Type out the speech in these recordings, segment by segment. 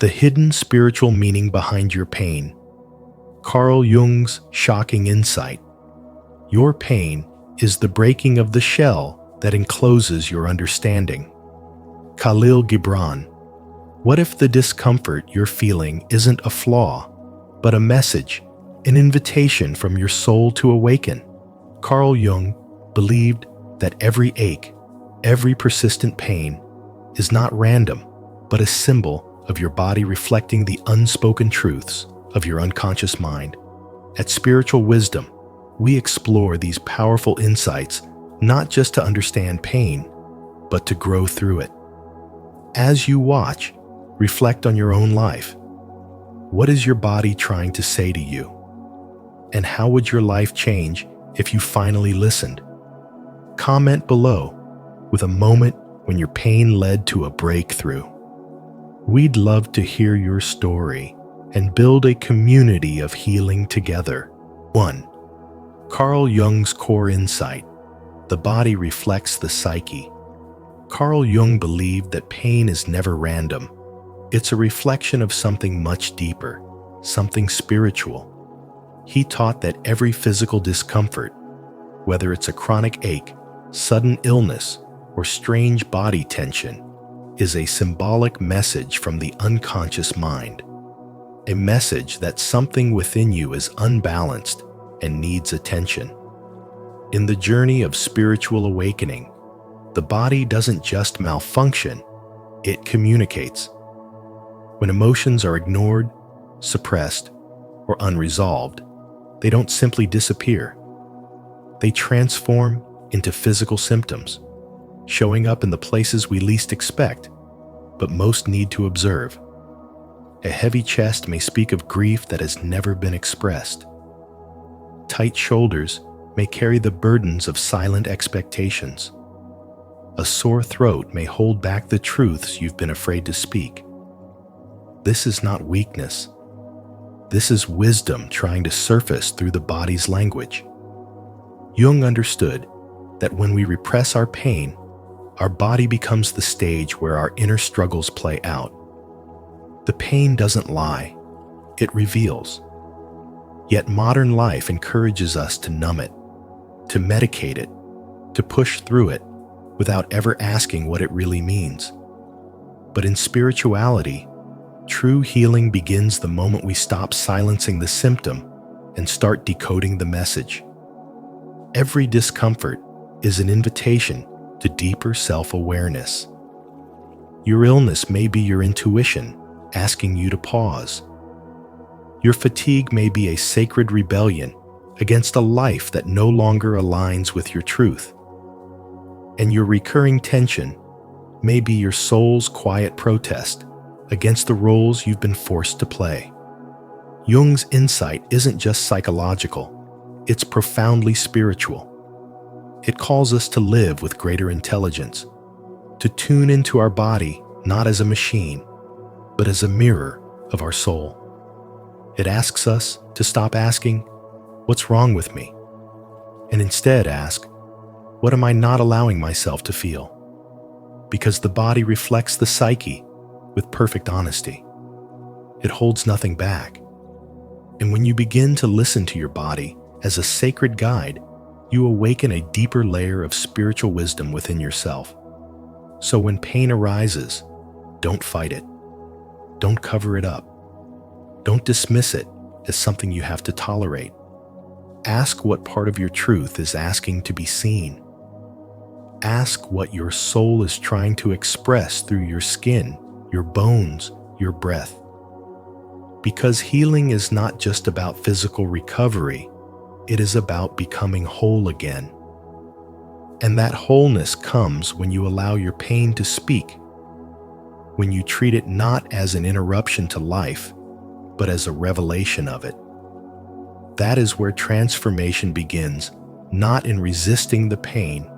The hidden spiritual meaning behind your pain. Carl Jung's shocking insight. Your pain is the breaking of the shell that encloses your understanding. Khalil Gibran. What if the discomfort you're feeling isn't a flaw, but a message, an invitation from your soul to awaken? Carl Jung believed that every ache, every persistent pain, is not random, but a symbol of your body reflecting the unspoken truths of your unconscious mind. At Spiritual Wisdom, we explore these powerful insights not just to understand pain, but to grow through it. As you watch, reflect on your own life. What is your body trying to say to you? And how would your life change if you finally listened? Comment below with a moment when your pain led to a breakthrough. We'd love to hear your story and build a community of healing together. 1. Carl Jung's core insight. The body reflects the psyche. Carl Jung believed that pain is never random. It's a reflection of something much deeper, something spiritual. He taught that every physical discomfort, whether it's a chronic ache, sudden illness, or strange body tension, is a symbolic message from the unconscious mind. A message that something within you is unbalanced and needs attention. In the journey of spiritual awakening, the body doesn't just malfunction, it communicates. When emotions are ignored, suppressed, or unresolved, they don't simply disappear. They transform into physical symptoms, showing up in the places we least expect, but most need to observe. A heavy chest may speak of grief that has never been expressed. Tight shoulders may carry the burdens of silent expectations. A sore throat may hold back the truths you've been afraid to speak. This is not weakness. This is wisdom trying to surface through the body's language. Jung understood that when we repress our pain, our body becomes the stage where our inner struggles play out. The pain doesn't lie, it reveals. Yet modern life encourages us to numb it, to medicate it, to push through it without ever asking what it really means. But in spirituality, true healing begins the moment we stop silencing the symptom and start decoding the message. Every discomfort is an invitation to deeper self-awareness. Your illness may be your intuition asking you to pause. Your fatigue may be a sacred rebellion against a life that no longer aligns with your truth. And your recurring tension may be your soul's quiet protest against the roles you've been forced to play. Jung's insight isn't just psychological, it's profoundly spiritual. It calls us to live with greater intelligence, to tune into our body not as a machine, but as a mirror of our soul. It asks us to stop asking, "What's wrong with me?" and instead ask, "What am I not allowing myself to feel?" Because the body reflects the psyche with perfect honesty. It holds nothing back. And when you begin to listen to your body as a sacred guide, you awaken a deeper layer of spiritual wisdom within yourself. So when pain arises, don't fight it. Don't cover it up. Don't dismiss it as something you have to tolerate. Ask what part of your truth is asking to be seen. Ask what your soul is trying to express through your skin, your bones, your breath. Because healing is not just about physical recovery, it is about becoming whole again. And that wholeness comes when you allow your pain to speak, when you treat it not as an interruption to life, but as a revelation of it. That is where transformation begins, not in resisting the pain,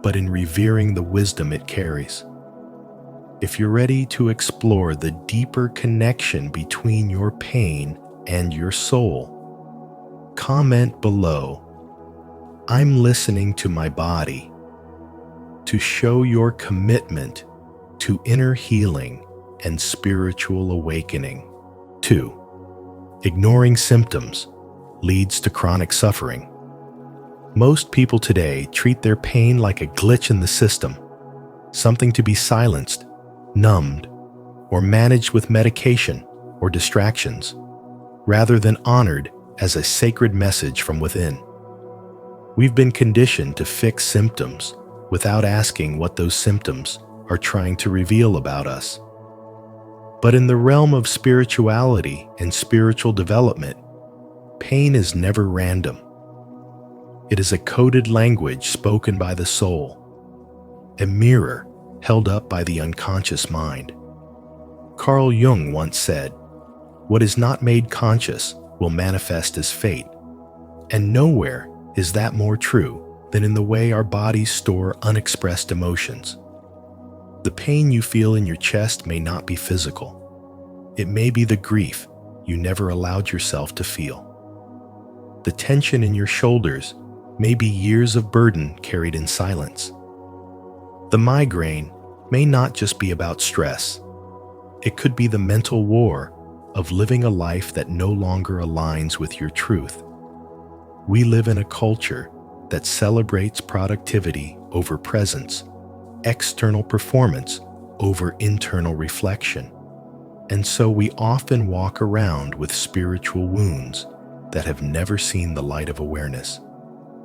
but in revering the wisdom it carries. If you're ready to explore the deeper connection between your pain and your soul, comment below, "I'm listening to my body," to show your commitment to inner healing and spiritual awakening. 2. Ignoring symptoms leads to chronic suffering. Most people today treat their pain like a glitch in the system, something to be silenced, numbed, or managed with medication or distractions, rather than honored as a sacred message from within. We've been conditioned to fix symptoms without asking what those symptoms are trying to reveal about us. But in the realm of spirituality and spiritual development, pain is never random. It is a coded language spoken by the soul, a mirror held up by the unconscious mind. Carl Jung once said, "What is not made conscious will manifest as fate," and nowhere is that more true than in the way our bodies store unexpressed emotions. The pain you feel in your chest may not be physical. It may be the grief you never allowed yourself to feel. The tension in your shoulders may be years of burden carried in silence. The migraine may not just be about stress. It could be the mental war of living a life that no longer aligns with your truth. We live in a culture that celebrates productivity over presence, external performance over internal reflection. And so we often walk around with spiritual wounds that have never seen the light of awareness.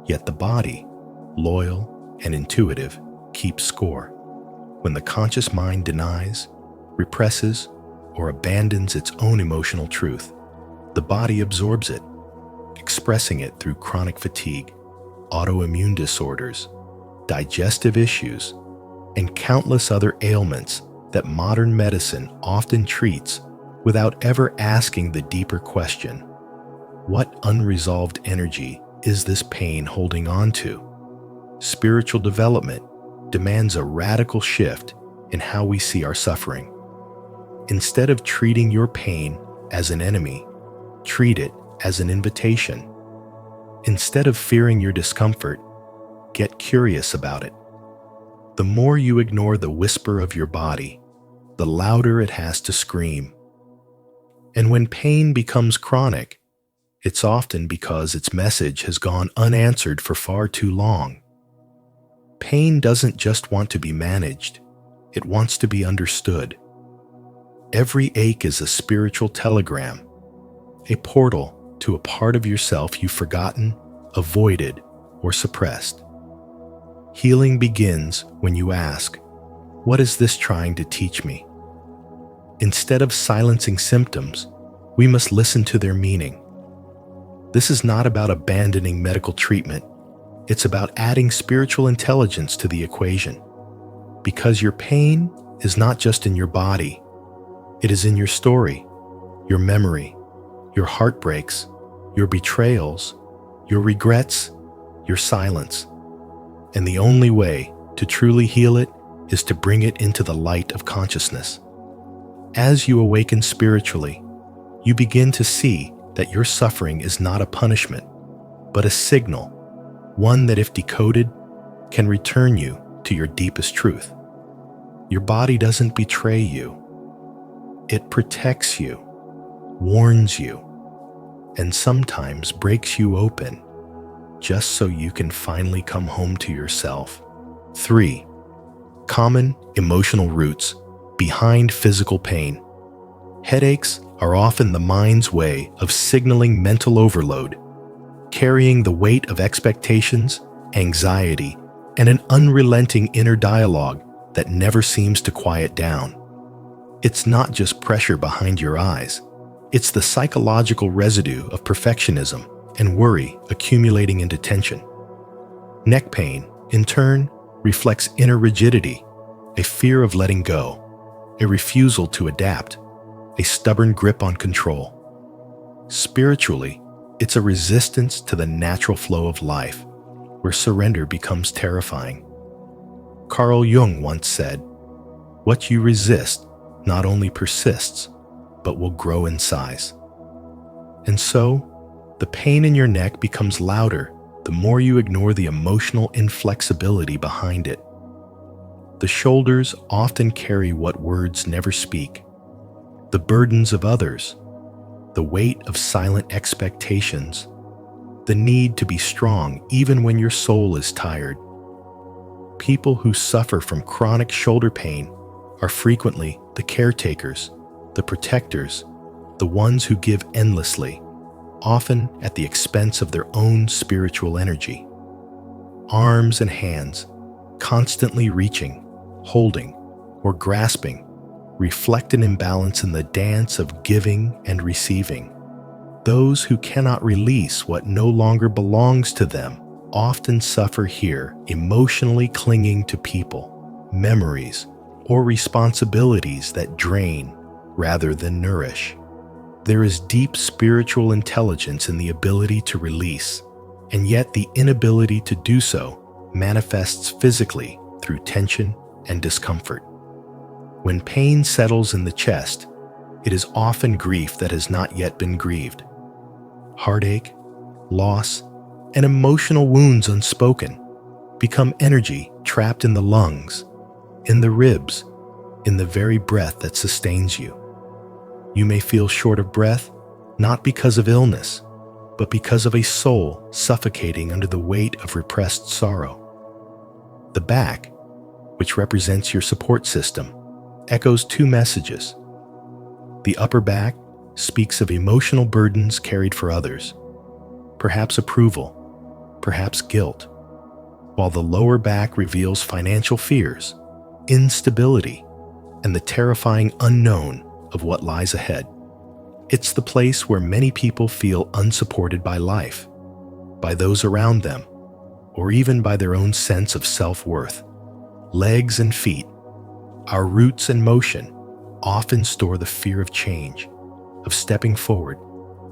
Yet the body, loyal and intuitive, keeps score. When the conscious mind denies, represses, or abandons its own emotional truth, the body absorbs it, expressing it through chronic fatigue, autoimmune disorders, digestive issues, and countless other ailments that modern medicine often treats without ever asking the deeper question: what unresolved energy is this pain holding on to? Spiritual development demands a radical shift in how we see our suffering. Instead of treating your pain as an enemy, treat it as an invitation. Instead of fearing your discomfort, get curious about it. The more you ignore the whisper of your body, the louder it has to scream. And when pain becomes chronic, it's often because its message has gone unanswered for far too long. Pain doesn't just want to be managed, it wants to be understood. Every ache is a spiritual telegram, a portal to a part of yourself you've forgotten, avoided, or suppressed. Healing begins when you ask, "What is this trying to teach me?" Instead of silencing symptoms, we must listen to their meaning. This is not about abandoning medical treatment. It's about adding spiritual intelligence to the equation. Because your pain is not just in your body. It is in your story, your memory, your heartbreaks, your betrayals, your regrets, your silence. And the only way to truly heal it is to bring it into the light of consciousness. As you awaken spiritually, you begin to see that your suffering is not a punishment, but a signal, one that if decoded, can return you to your deepest truth. Your body doesn't betray you. It protects you, warns you, and sometimes breaks you open, just so you can finally come home to yourself. 3. Common emotional roots behind physical pain. Headaches are often the mind's way of signaling mental overload, carrying the weight of expectations, anxiety, and an unrelenting inner dialogue that never seems to quiet down. It's not just pressure behind your eyes. It's the psychological residue of perfectionism and worry accumulating into tension. Neck pain, in turn, reflects inner rigidity, a fear of letting go, a refusal to adapt, a stubborn grip on control. Spiritually, it's a resistance to the natural flow of life, where surrender becomes terrifying. Carl Jung once said, "What you resist not only persists, but will grow in size." And so, the pain in your neck becomes louder the more you ignore the emotional inflexibility behind it. The shoulders often carry what words never speak: the burdens of others, the weight of silent expectations, the need to be strong even when your soul is tired. People who suffer from chronic shoulder pain are frequently the caretakers, the protectors, the ones who give endlessly, often at the expense of their own spiritual energy. Arms and hands, constantly reaching, holding, or grasping, reflect an imbalance in the dance of giving and receiving. Those who cannot release what no longer belongs to them often suffer here, emotionally clinging to people, memories, or responsibilities that drain rather than nourish. There is deep spiritual intelligence in the ability to release, and yet the inability to do so manifests physically through tension and discomfort. When pain settles in the chest, it is often grief that has not yet been grieved. Heartache, loss, and emotional wounds unspoken become energy trapped in the lungs, in the ribs, in the very breath that sustains you. You may feel short of breath, not because of illness, but because of a soul suffocating under the weight of repressed sorrow. The back, which represents your support system, echoes two messages. The upper back speaks of emotional burdens carried for others, perhaps approval, perhaps guilt, while the lower back reveals financial fears, instability, and the terrifying unknown of what lies ahead. It's the place where many people feel unsupported by life, by those around them, or even by their own sense of self-worth. Legs and feet, our roots and motion, often store the fear of change, of stepping forward,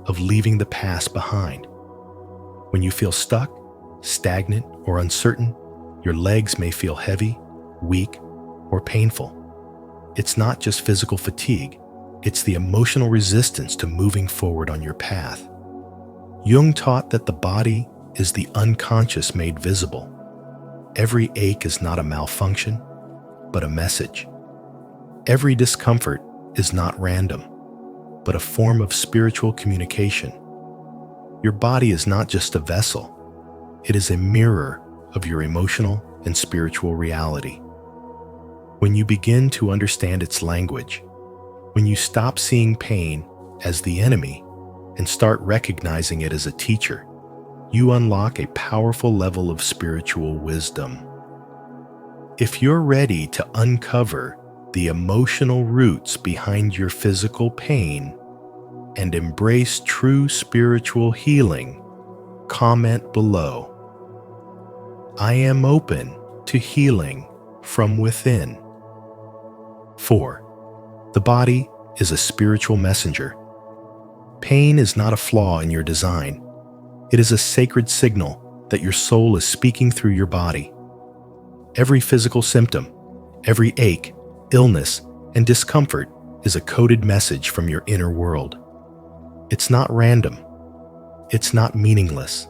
of leaving the past behind. When you feel stuck, stagnant, or uncertain, your legs may feel heavy, weak, or painful. It's not just physical fatigue, it's the emotional resistance to moving forward on your path. Jung taught that the body is the unconscious made visible. Every ache is not a malfunction, but a message. Every discomfort is not random, but a form of spiritual communication. Your body is not just a vessel, it is a mirror of your emotional and spiritual reality. When you begin to understand its language, when you stop seeing pain as the enemy and start recognizing it as a teacher, you unlock a powerful level of spiritual wisdom. If you're ready to uncover the emotional roots behind your physical pain and embrace true spiritual healing, comment below. I am open to healing from within. 4. The body is a spiritual messenger. Pain is not a flaw in your design. It is a sacred signal that your soul is speaking through your body. Every physical symptom, every ache, illness, and discomfort is a coded message from your inner world. It's not random. It's not meaningless.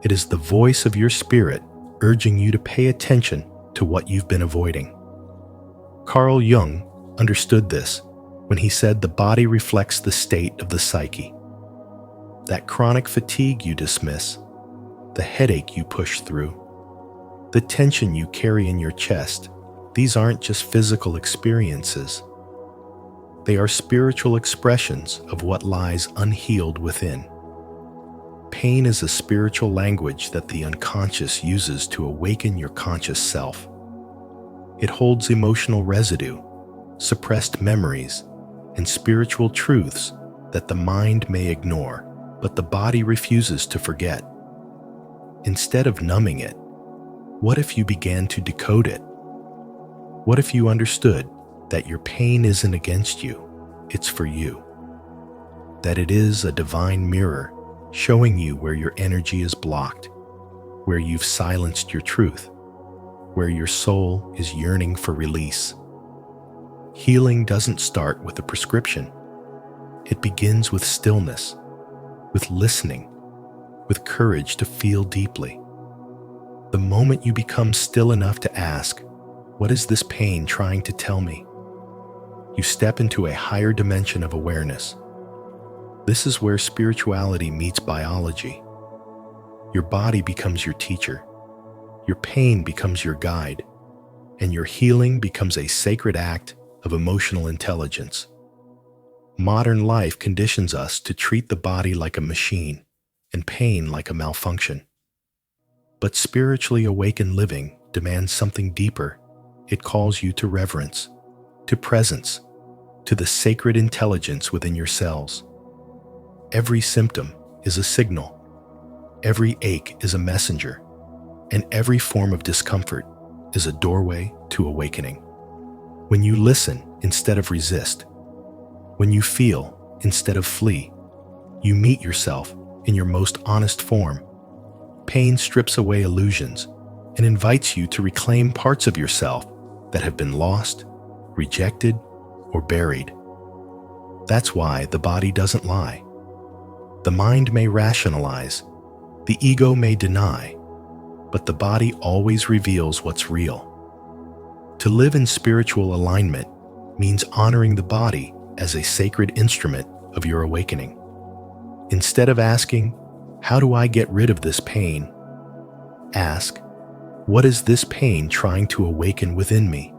It is the voice of your spirit urging you to pay attention to what you've been avoiding. Carl Jung understood this when he said the body reflects the state of the psyche. That chronic fatigue you dismiss, the headache you push through, the tension you carry in your chest, these aren't just physical experiences. They are spiritual expressions of what lies unhealed within. Pain is a spiritual language that the unconscious uses to awaken your conscious self. It holds emotional residue, suppressed memories, and spiritual truths that the mind may ignore, but the body refuses to forget. Instead of numbing it, what if you began to decode it? What if you understood that your pain isn't against you, it's for you? That it is a divine mirror showing you where your energy is blocked, where you've silenced your truth, where your soul is yearning for release. Healing doesn't start with a prescription. It begins with stillness, with listening, with courage to feel deeply. The moment you become still enough to ask, What is this pain trying to tell me? You step into a higher dimension of awareness. This is where spirituality meets biology. Your body becomes your teacher, your pain becomes your guide, and your healing becomes a sacred act of emotional intelligence. Modern life conditions us to treat the body like a machine and pain like a malfunction. But spiritually awakened living demands something deeper. It calls you to reverence, to presence, to the sacred intelligence within your cells. Every symptom is a signal. Every ache is a messenger. And every form of discomfort is a doorway to awakening. When you listen instead of resist, when you feel instead of flee, you meet yourself in your most honest form. Pain strips away illusions and invites you to reclaim parts of yourself that have been lost, rejected, or buried. That's why the body doesn't lie. The mind may rationalize, the ego may deny, but the body always reveals what's real. To live in spiritual alignment means honoring the body as a sacred instrument of your awakening. Instead of asking, "How do I get rid of this pain?" ask, "What is this pain trying to awaken within me?"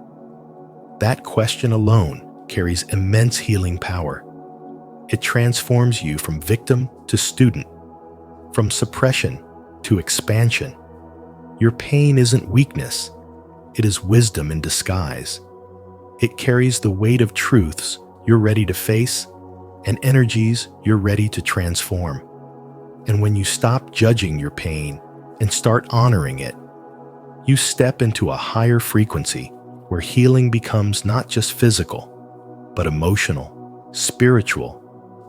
That question alone carries immense healing power. It transforms you from victim to student, from suppression to expansion. Your pain isn't weakness, it is wisdom in disguise. It carries the weight of truths you're ready to face and energies you're ready to transform. And when you stop judging your pain and start honoring it, you step into a higher frequency where healing becomes not just physical, but emotional, spiritual,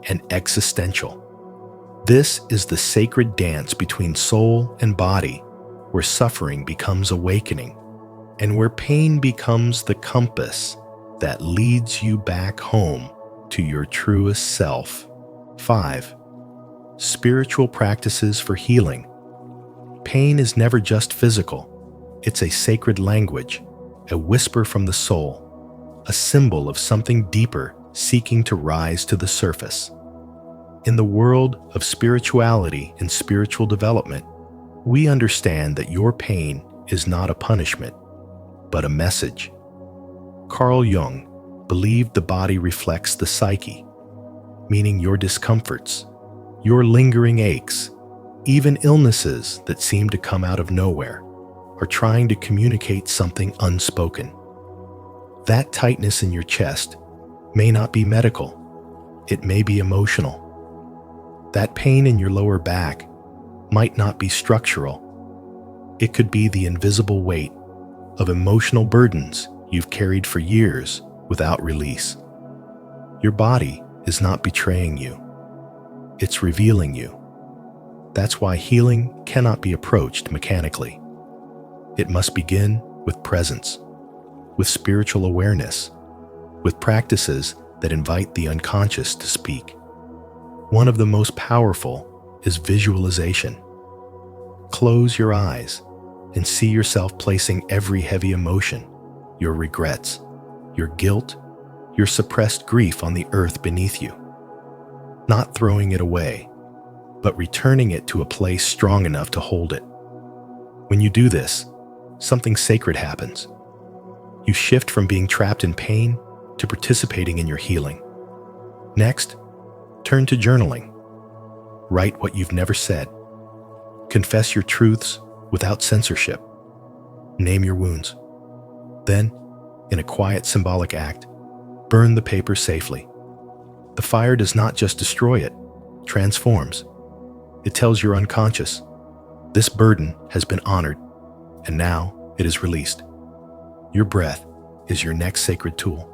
and existential. This is the sacred dance between soul and body, where suffering becomes awakening, and where pain becomes the compass that leads you back home to your truest self. 5. Spiritual practices for healing. Pain is never just physical. It's a sacred language, a whisper from the soul, a symbol of something deeper seeking to rise to the surface. In the world of spirituality and spiritual development, we understand that your pain is not a punishment, but a message. Carl Jung believed the body reflects the psyche, meaning your discomforts, your lingering aches, even illnesses that seem to come out of nowhere, are trying to communicate something unspoken. That tightness in your chest may not be medical, it may be emotional. That pain in your lower back might not be structural. It could be the invisible weight of emotional burdens you've carried for years without release. Your body is not betraying you. It's revealing you. That's why healing cannot be approached mechanically. It must begin with presence, with spiritual awareness, with practices that invite the unconscious to speak. One of the most powerful is visualization. Close your eyes and see yourself placing every heavy emotion, your regrets, your guilt, your suppressed grief on the earth beneath you. Not throwing it away, but returning it to a place strong enough to hold it. When you do this, something sacred happens. You shift from being trapped in pain to participating in your healing. Next, turn to journaling. Write what you've never said. Confess your truths without censorship. Name your wounds. Then, in a quiet symbolic act, burn the paper safely. The fire does not just destroy it, transforms. It tells your unconscious, this burden has been honored, and now it is released. Your breath is your next sacred tool.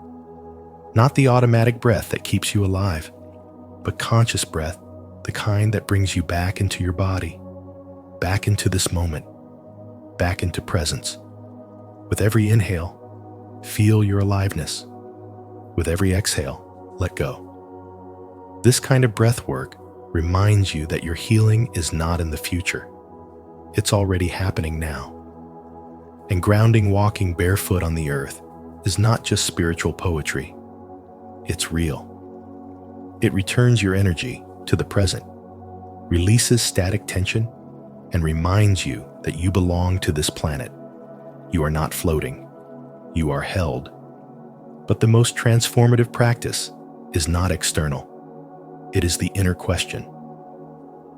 Not the automatic breath that keeps you alive, but conscious breath, the kind that brings you back into your body, back into this moment, back into presence. With every inhale, feel your aliveness. With every exhale, let go. This kind of breath work reminds you that your healing is not in the future. It's already happening now. And grounding walking barefoot on the earth is not just spiritual poetry. It's real. It returns your energy to the present, releases static tension, and reminds you that you belong to this planet. You are not floating. You are held. But the most transformative practice is not external. It is the inner question.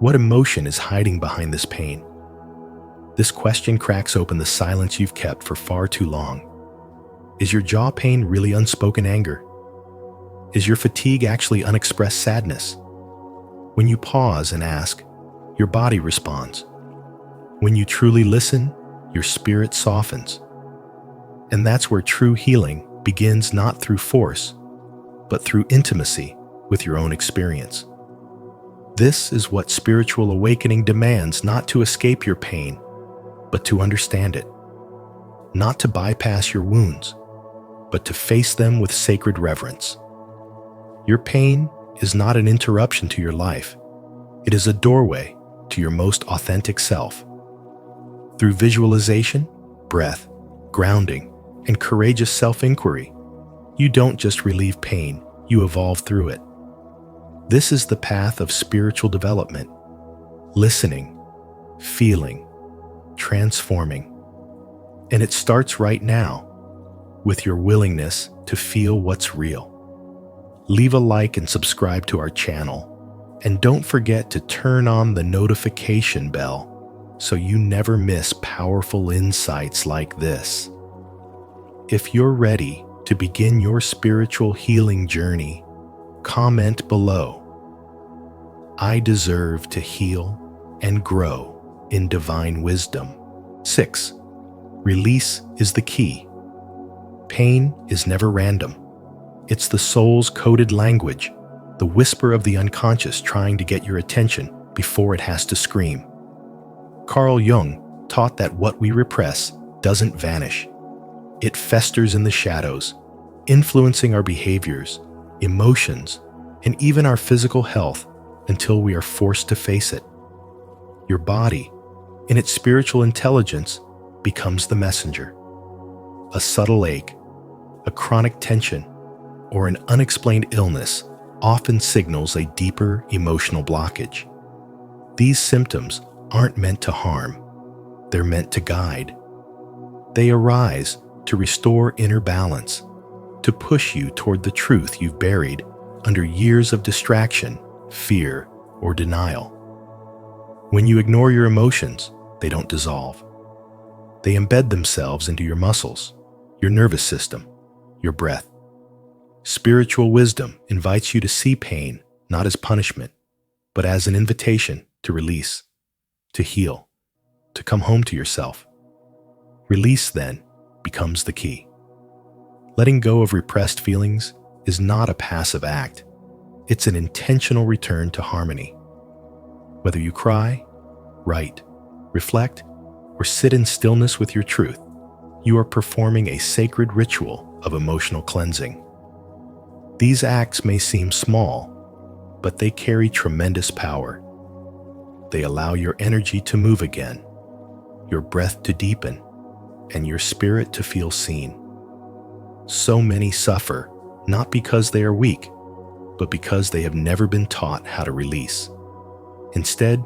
What emotion is hiding behind this pain? This question cracks open the silence you've kept for far too long. Is your jaw pain really unspoken anger? Is your fatigue actually unexpressed sadness? When you pause and ask, your body responds. When you truly listen, your spirit softens. And that's where true healing begins, not through force, but through intimacy with your own experience. This is what spiritual awakening demands, not to escape your pain, but to understand it. Not to bypass your wounds, but to face them with sacred reverence. Your pain is not an interruption to your life. It is a doorway to your most authentic self. Through visualization, breath, grounding, and courageous self-inquiry, you don't just relieve pain, you evolve through it. This is the path of spiritual development. Listening, feeling, transforming. And it starts right now with your willingness to feel what's real. Leave a like and subscribe to our channel. And don't forget to turn on the notification bell so you never miss powerful insights like this. If you're ready to begin your spiritual healing journey, comment below. I deserve to heal and grow in divine wisdom. 6. Release is the key. Pain is never random. It's the soul's coded language, the whisper of the unconscious trying to get your attention before it has to scream. Carl Jung taught that what we repress doesn't vanish. It festers in the shadows, influencing our behaviors, emotions, and even our physical health until we are forced to face it. Your body, in its spiritual intelligence, becomes the messenger. A subtle ache, a chronic tension, or an unexplained illness often signals a deeper emotional blockage. These symptoms aren't meant to harm. They're meant to guide. They arise to restore inner balance, to push you toward the truth you've buried under years of distraction, fear, or denial. When you ignore your emotions, they don't dissolve. They embed themselves into your muscles, your nervous system, your breath. Spiritual wisdom invites you to see pain not as punishment, but as an invitation to release, to heal, to come home to yourself. Release, then, becomes the key. Letting go of repressed feelings is not a passive act. It's an intentional return to harmony. Whether you cry, write, reflect, or sit in stillness with your truth, you are performing a sacred ritual of emotional cleansing. These acts may seem small, but they carry tremendous power. They allow your energy to move again, your breath to deepen, and your spirit to feel seen. So many suffer, not because they are weak, but because they have never been taught how to release. Instead,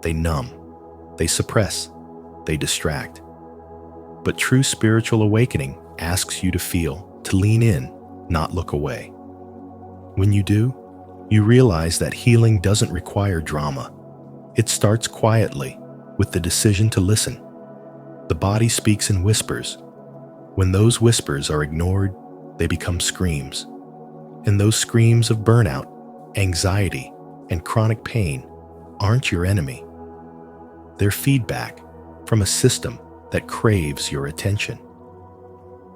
they numb, they suppress, they distract. But true spiritual awakening asks you to feel, to lean in, not look away. When you do, you realize that healing doesn't require drama. It starts quietly, with the decision to listen. The body speaks in whispers. When those whispers are ignored, they become screams. And those screams of burnout, anxiety, and chronic pain aren't your enemy. They're feedback from a system that craves your attention.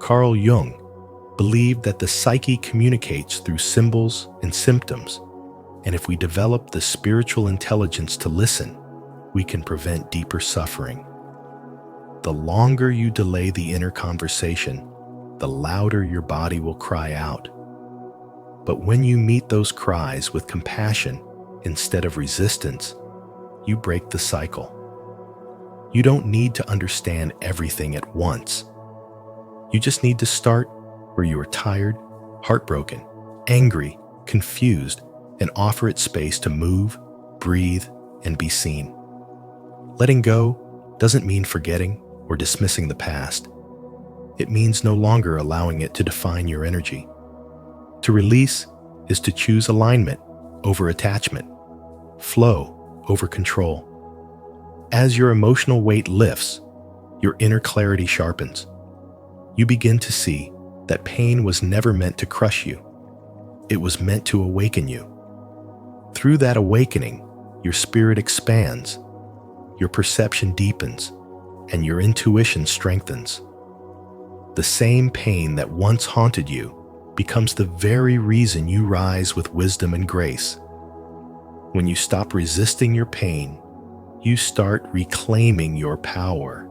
Carl Jung believed that the psyche communicates through symbols and symptoms, and if we develop the spiritual intelligence to listen, we can prevent deeper suffering. The longer you delay the inner conversation, the louder your body will cry out. But when you meet those cries with compassion instead of resistance, you break the cycle. You don't need to understand everything at once. You just need to start where you are tired, heartbroken, angry, confused, and offer it space to move, breathe, and be seen. Letting go doesn't mean forgetting or dismissing the past. It means no longer allowing it to define your energy. To release is to choose alignment over attachment, flow over control. As your emotional weight lifts, your inner clarity sharpens. You begin to see that pain was never meant to crush you. It was meant to awaken you. Through that awakening, your spirit expands, your perception deepens, and your intuition strengthens. The same pain that once haunted you becomes the very reason you rise with wisdom and grace. When you stop resisting your pain, you start reclaiming your power.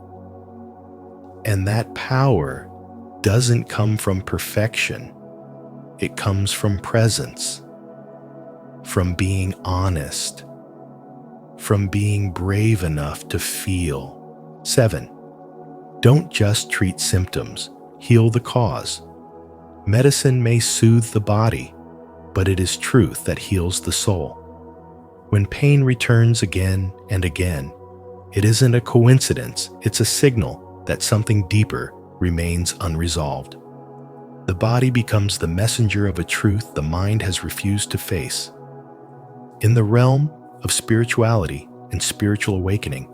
And that power doesn't come from perfection. It comes from presence, from being honest, from being brave enough to feel. 7. Don't just treat symptoms, heal the cause. Medicine may soothe the body, but it is truth that heals the soul. When pain returns again and again, it isn't a coincidence, it's a signal that something deeper remains unresolved. The body becomes the messenger of a truth the mind has refused to face. In the realm of spirituality and spiritual awakening,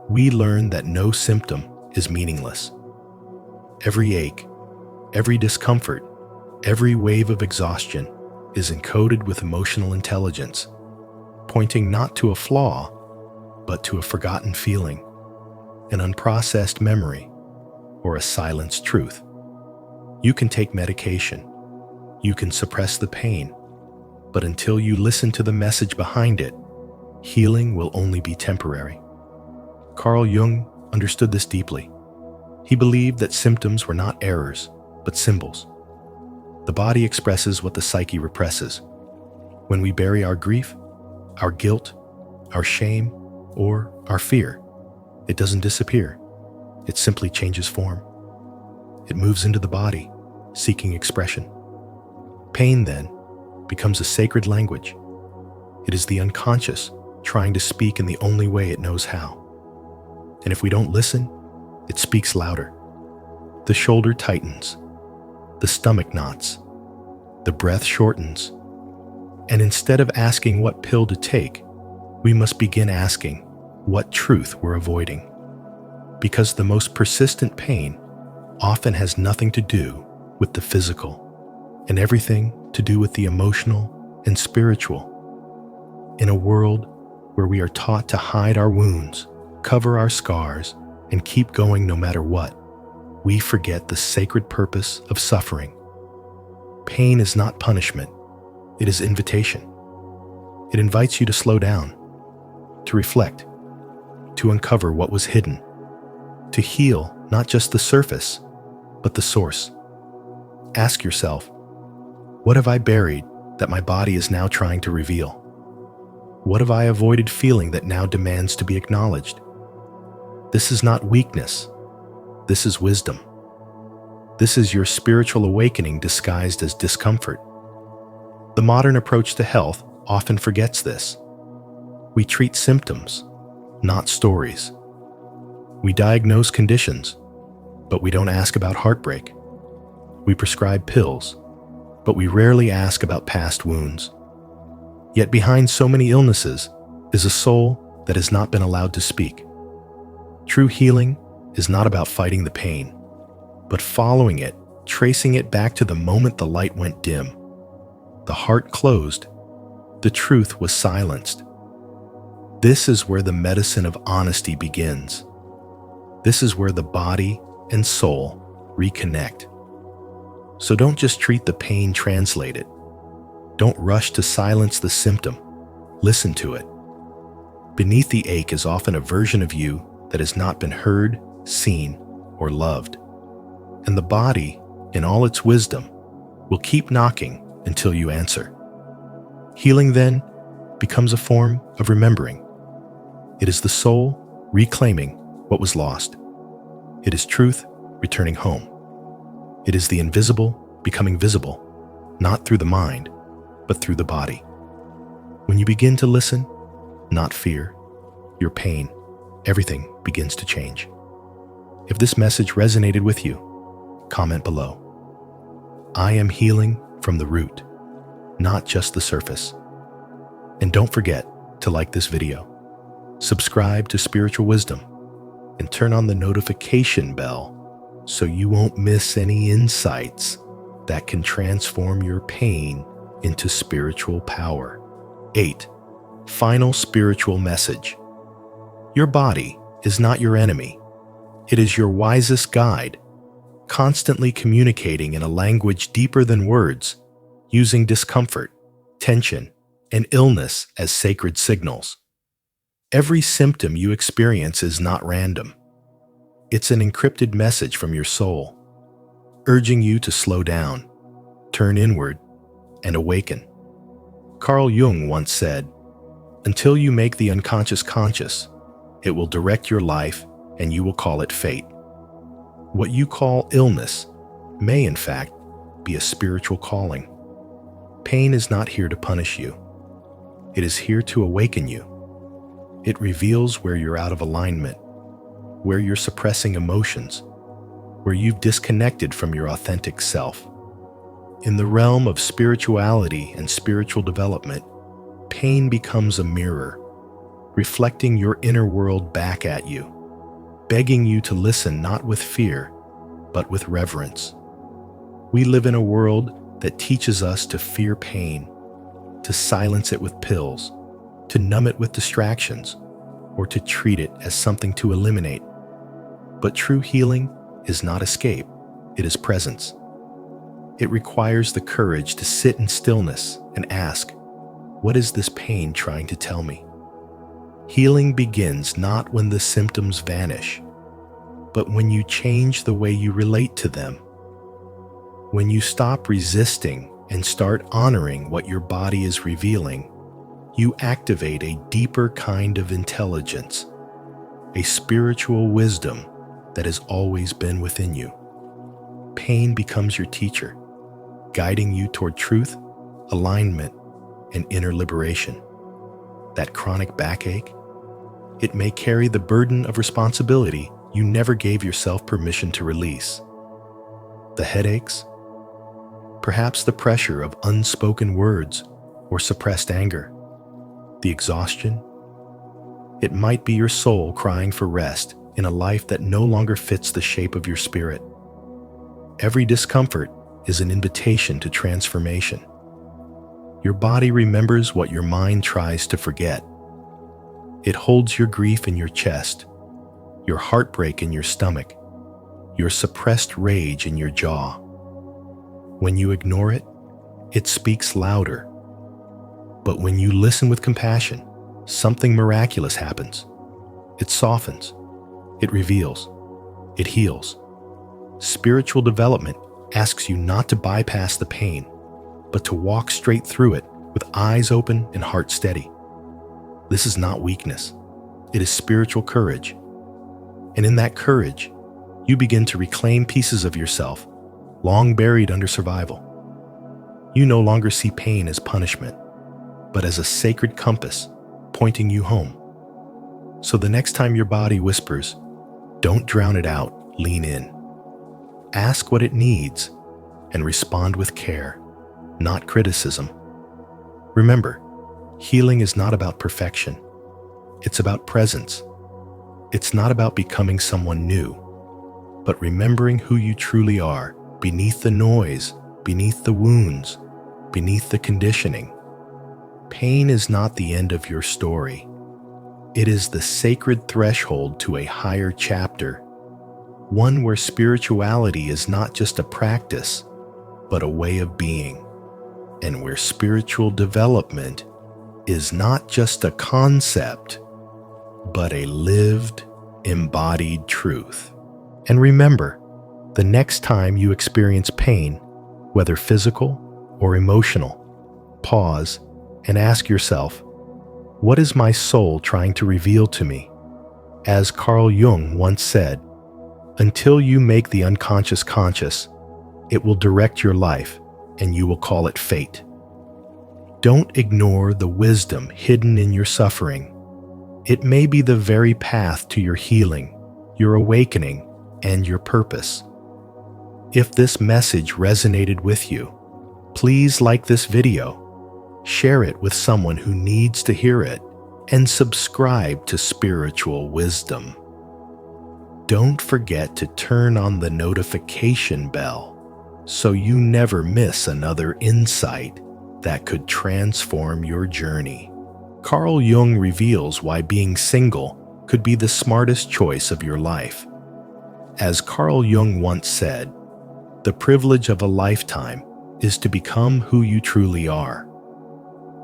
we learn that no symptom is meaningless. Every ache, every discomfort, every wave of exhaustion is encoded with emotional intelligence, pointing not to a flaw, but to a forgotten feeling, an unprocessed memory, or a silenced truth. You can take medication, you can suppress the pain, but until you listen to the message behind it, healing will only be temporary. Carl Jung understood this deeply. He believed that symptoms were not errors, but symbols. The body expresses what the psyche represses. When we bury our grief, our guilt, our shame, or our fear, it doesn't disappear. It simply changes form. It moves into the body, seeking expression. Pain, then, becomes a sacred language. It is the unconscious trying to speak in the only way it knows how. And if we don't listen, it speaks louder. The shoulder tightens, the stomach knots, the breath shortens. And instead of asking what pill to take, we must begin asking what truth we're avoiding. Because the most persistent pain often has nothing to do with the physical and everything to do with the emotional and spiritual. In a world where we are taught to hide our wounds, cover our scars, and keep going no matter what, we forget the sacred purpose of suffering. Pain is not punishment, it is invitation. It invites you to slow down, to reflect, to uncover what was hidden, to heal not just the surface, but the source. Ask yourself, what have I buried that my body is now trying to reveal? What have I avoided feeling that now demands to be acknowledged? This is not weakness. This is wisdom. This is your spiritual awakening disguised as discomfort. The modern approach to health often forgets this. We treat symptoms, not stories. We diagnose conditions, but we don't ask about heartbreak. We prescribe pills, but we rarely ask about past wounds. Yet behind so many illnesses is a soul that has not been allowed to speak. True healing is not about fighting the pain, but following it, tracing it back to the moment the light went dim. The heart closed, the truth was silenced. This is where the medicine of honesty begins. This is where the body and soul reconnect. So don't just treat the pain, translate it. Don't rush to silence the symptom. Listen to it. Beneath the ache is often a version of you that has not been heard, seen, or loved. And the body, in all its wisdom, will keep knocking until you answer. Healing then becomes a form of remembering. It is the soul reclaiming what was lost. It is truth returning home. It is the invisible becoming visible, not through the mind, but through the body. When you begin to listen, not fear, your pain, everything begins to change. If this message resonated with you, comment below. I am healing from the root, not just the surface. And don't forget to like this video, subscribe to Spiritual Wisdom, and turn on the notification bell so you won't miss any insights that can transform your pain into spiritual power. 8. Final spiritual message. Your body is not your enemy. It is your wisest guide, constantly communicating in a language deeper than words, using discomfort, tension, and illness as sacred signals. Every symptom you experience is not random. It's an encrypted message from your soul, urging you to slow down, turn inward, and awaken. Carl Jung once said, "Until you make the unconscious conscious, it will direct your life and you will call it fate." What you call illness may, in fact, be a spiritual calling. Pain is not here to punish you. It is here to awaken you. It reveals where you're out of alignment, where you're suppressing emotions, where you've disconnected from your authentic self. In the realm of spirituality and spiritual development, pain becomes a mirror, reflecting your inner world back at you, begging you to listen not with fear, but with reverence. We live in a world that teaches us to fear pain, to silence it with pills, to numb it with distractions, or to treat it as something to eliminate. But true healing is not escape, it is presence. It requires the courage to sit in stillness and ask, what is this pain trying to tell me? Healing begins not when the symptoms vanish, but when you change the way you relate to them. When you stop resisting and start honoring what your body is revealing, you activate a deeper kind of intelligence, a spiritual wisdom that has always been within you. Pain becomes your teacher, guiding you toward truth, alignment, and inner liberation. That chronic backache, it may carry the burden of responsibility you never gave yourself permission to release. The headaches, perhaps the pressure of unspoken words or suppressed anger. The exhaustion, it might be your soul crying for rest in a life that no longer fits the shape of your spirit. Every discomfort is an invitation to transformation. Your body remembers what your mind tries to forget. It holds your grief in your chest, your heartbreak in your stomach, your suppressed rage in your jaw. When you ignore it, it speaks louder. But when you listen with compassion, something miraculous happens. It softens, it reveals, it heals. Spiritual development asks you not to bypass the pain, but to walk straight through it with eyes open and heart steady. This is not weakness. It is spiritual courage. And in that courage, you begin to reclaim pieces of yourself long buried under survival. You no longer see pain as punishment, but as a sacred compass pointing you home. So the next time your body whispers, don't drown it out, lean in. Ask what it needs and respond with care, not criticism. Remember, healing is not about perfection. It's about presence. It's not about becoming someone new, but remembering who you truly are beneath the noise, beneath the wounds, beneath the conditioning. Pain is not the end of your story. It is the sacred threshold to a higher chapter, one where spirituality is not just a practice, but a way of being, and where spiritual development is not just a concept, but a lived, embodied truth. And remember, the next time you experience pain, whether physical or emotional, pause and ask yourself, what is my soul trying to reveal to me? As Carl Jung once said, "Until you make the unconscious conscious, it will direct your life and you will call it fate." Don't ignore the wisdom hidden in your suffering. It may be the very path to your healing, your awakening, and your purpose. If this message resonated with you, please like this video, share it with someone who needs to hear it, and subscribe to Spiritual Wisdom. Don't forget to turn on the notification bell so you never miss another insight that could transform your journey. Carl Jung reveals why being single could be the smartest choice of your life. As Carl Jung once said, "The privilege of a lifetime is to become who you truly are."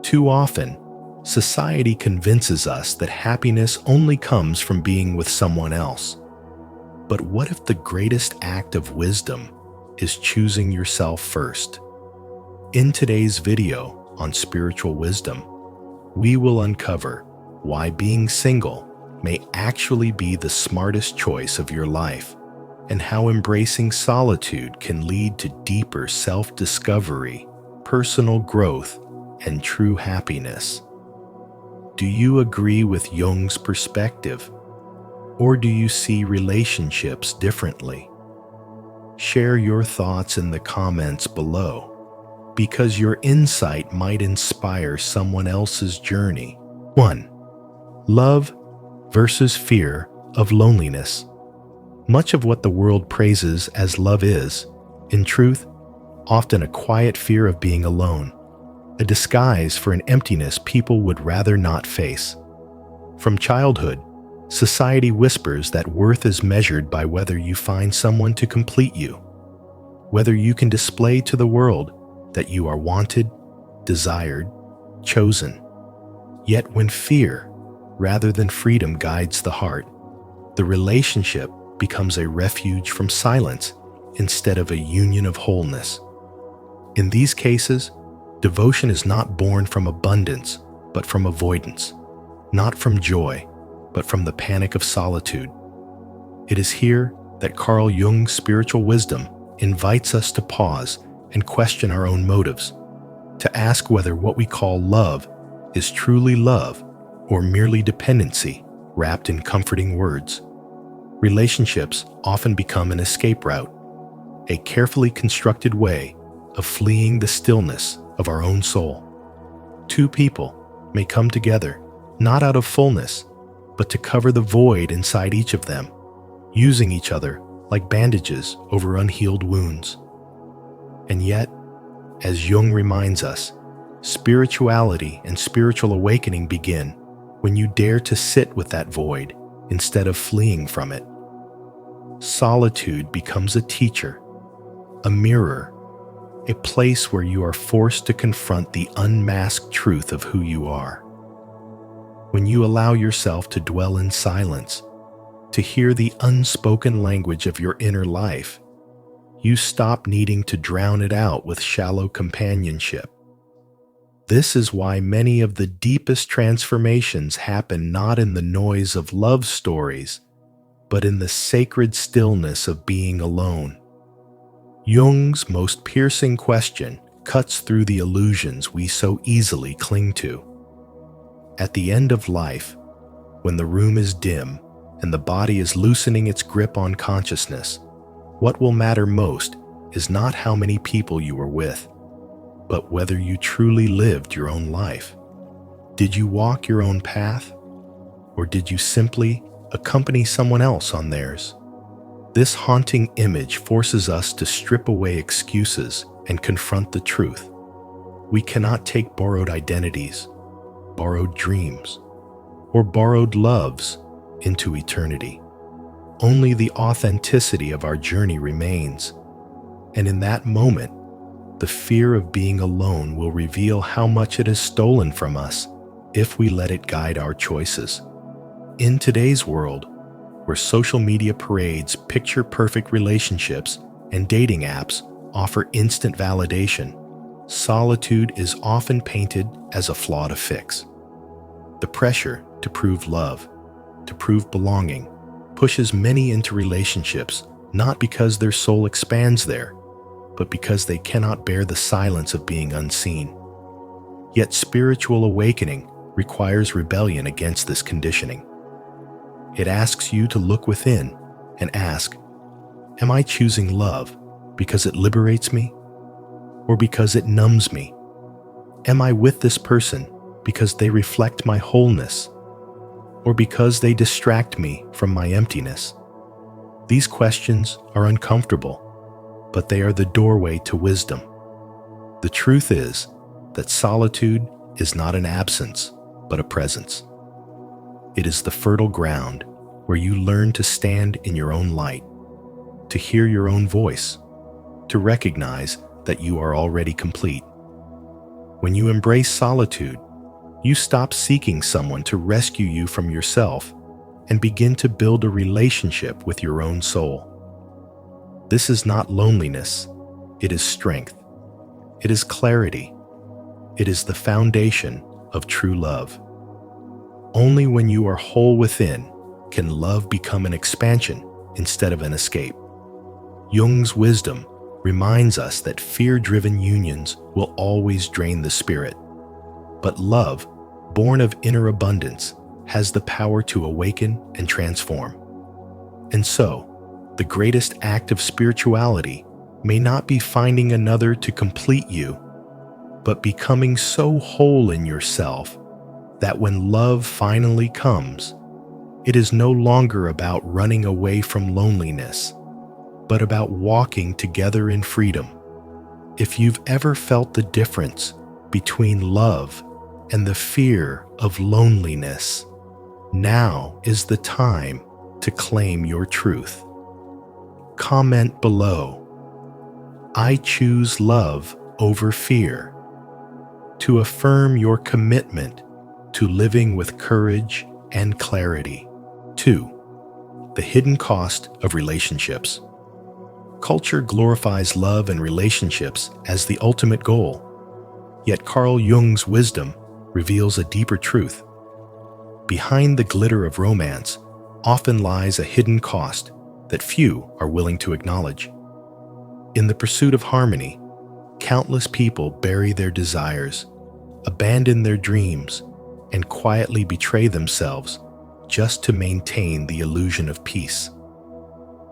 Too often, society convinces us that happiness only comes from being with someone else. But what if the greatest act of wisdom is choosing yourself first? In today's video on Spiritual Wisdom, we will uncover why being single may actually be the smartest choice of your life, and how embracing solitude can lead to deeper self-discovery, personal growth, and true happiness. Do you agree with Jung's perspective, or do you see relationships differently? Share your thoughts in the comments below, because your insight might inspire someone else's journey. 1. Love versus fear of loneliness. Much of what the world praises as love is, in truth, often a quiet fear of being alone, a disguise for an emptiness people would rather not face. From childhood, society whispers that worth is measured by whether you find someone to complete you, whether you can display to the world that you are wanted, desired, chosen. Yet when fear, rather than freedom, guides the heart, the relationship becomes a refuge from silence instead of a union of wholeness. In these cases, devotion is not born from abundance, but from avoidance, not from joy, but from the panic of solitude. It is here that Carl Jung's Spiritual Wisdom invites us to pause and question our own motives, to ask whether what we call love is truly love or merely dependency wrapped in comforting words. Relationships often become an escape route, a carefully constructed way of fleeing the stillness of our own soul. Two people may come together not out of fullness, but to cover the void inside each of them, using each other like bandages over unhealed wounds. And yet, as Jung reminds us, spirituality and spiritual awakening begin when you dare to sit with that void instead of fleeing from it. Solitude becomes a teacher, a mirror, a place where you are forced to confront the unmasked truth of who you are. When you allow yourself to dwell in silence, to hear the unspoken language of your inner life, you stop needing to drown it out with shallow companionship. This is why many of the deepest transformations happen not in the noise of love stories, but in the sacred stillness of being alone. Jung's most piercing question cuts through the illusions we so easily cling to. At the end of life, when the room is dim and the body is loosening its grip on consciousness, what will matter most is not how many people you were with, but whether you truly lived your own life. Did you walk your own path, or did you simply accompany someone else on theirs? This haunting image forces us to strip away excuses and confront the truth. We cannot take borrowed identities, borrowed dreams, or borrowed loves into eternity. Only the authenticity of our journey remains, and in that moment, the fear of being alone will reveal how much it has stolen from us if we let it guide our choices. In today's world, where social media parades picture-perfect relationships and dating apps offer instant validation, solitude is often painted as a flaw to fix. The pressure to prove love, to prove belonging pushes many into relationships not because their soul expands there, but because they cannot bear the silence of being unseen. Yet spiritual awakening requires rebellion against this conditioning. It asks you to look within and ask, am I choosing love because it liberates me or because it numbs me? Am I with this person because they reflect my wholeness or because they distract me from my emptiness? These questions are uncomfortable, but they are the doorway to wisdom. The truth is that solitude is not an absence, but a presence. It is the fertile ground where you learn to stand in your own light, to hear your own voice, to recognize that you are already complete. When you embrace solitude, you stop seeking someone to rescue you from yourself and begin to build a relationship with your own soul. This is not loneliness, it is strength. It is clarity. It is the foundation of true love. Only when you are whole within can love become an expansion instead of an escape. Jung's wisdom reminds us that fear-driven unions will always drain the spirit. But love, born of inner abundance, has the power to awaken and transform. And so, the greatest act of spirituality may not be finding another to complete you, but becoming so whole in yourself that when love finally comes, it is no longer about running away from loneliness, but about walking together in freedom. If you've ever felt the difference between love and the fear of loneliness, now is the time to claim your truth. Comment below, I choose love over fear, to affirm your commitment to living with courage and clarity. 2. The hidden cost of relationships. Culture glorifies love and relationships as the ultimate goal, yet Carl Jung's wisdom reveals a deeper truth. Behind the glitter of romance often lies a hidden cost that few are willing to acknowledge. In the pursuit of harmony, countless people bury their desires, abandon their dreams, and quietly betray themselves just to maintain the illusion of peace.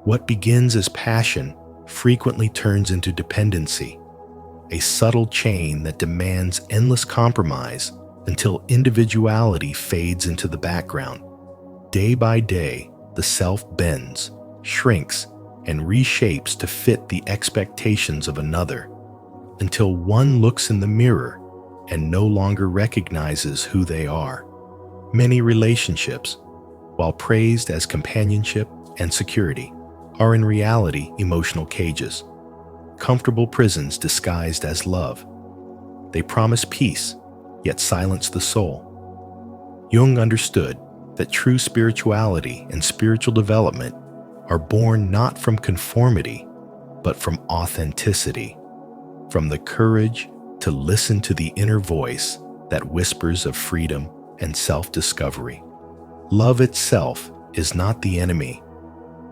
What begins as passion frequently turns into dependency, a subtle chain that demands endless compromise until individuality fades into the background. Day by day, the self bends, shrinks, and reshapes to fit the expectations of another, until one looks in the mirror and no longer recognizes who they are. Many relationships, while praised as companionship and security, are in reality emotional cages, comfortable prisons disguised as love. They promise peace, yet silence the soul. Jung understood that true spirituality and spiritual development are born not from conformity, but from authenticity, from the courage to listen to the inner voice that whispers of freedom and self-discovery. Love itself is not the enemy,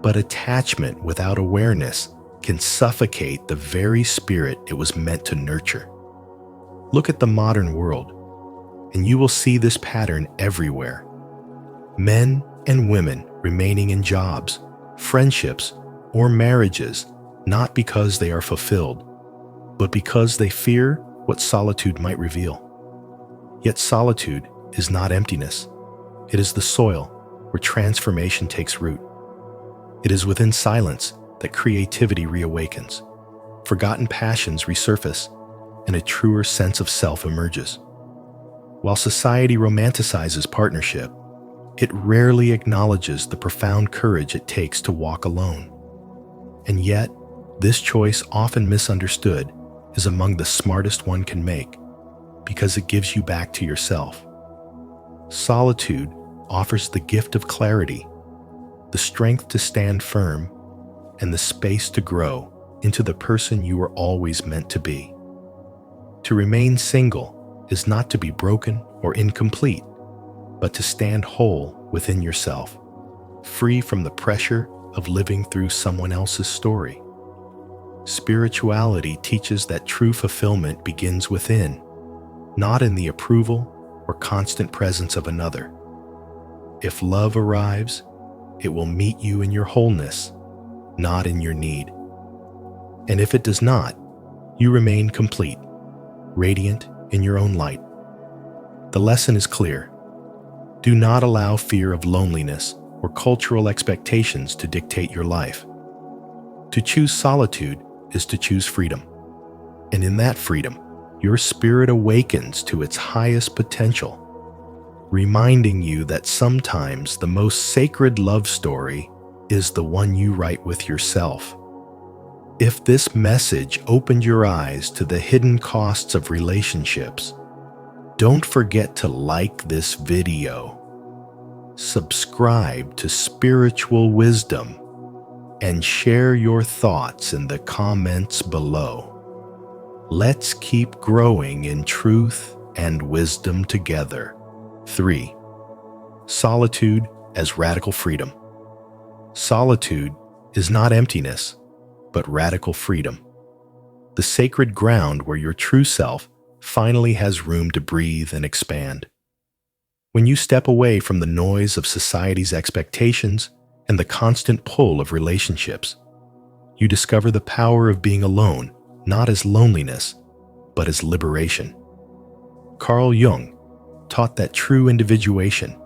but attachment without awareness can suffocate the very spirit it was meant to nurture. Look at the modern world, and you will see this pattern everywhere. Men and women remaining in jobs, friendships, or marriages not because they are fulfilled, but because they fear what solitude might reveal. Yet solitude is not emptiness. It is the soil where transformation takes root. It is within silence that creativity reawakens, forgotten passions resurface, and a truer sense of self emerges. While society romanticizes partnership, it rarely acknowledges the profound courage it takes to walk alone. And yet, this choice, often misunderstood, is among the smartest one can make, because it gives you back to yourself. Solitude offers the gift of clarity, the strength to stand firm, and the space to grow into the person you were always meant to be. To remain single is not to be broken or incomplete, but to stand whole within yourself, free from the pressure of living through someone else's story. Spirituality teaches that true fulfillment begins within, not in the approval or constant presence of another. If love arrives, it will meet you in your wholeness, not in your need. And if it does not, you remain complete, radiant in your own light. The lesson is clear. Do not allow fear of loneliness or cultural expectations to dictate your life. To choose solitude is to choose freedom. And in that freedom, your spirit awakens to its highest potential, reminding you that sometimes the most sacred love story is the one you write with yourself. If this message opened your eyes to the hidden costs of relationships, don't forget to like this video, subscribe to Spiritual Wisdom, and share your thoughts in the comments below. Let's keep growing in truth and wisdom together. 3. Solitude as radical freedom. Solitude is not emptiness, but radical freedom. The sacred ground where your true self finally has room to breathe and expand. When you step away from the noise of society's expectations and the constant pull of relationships, you discover the power of being alone, not as loneliness, but as liberation. Carl Jung taught that true individuation,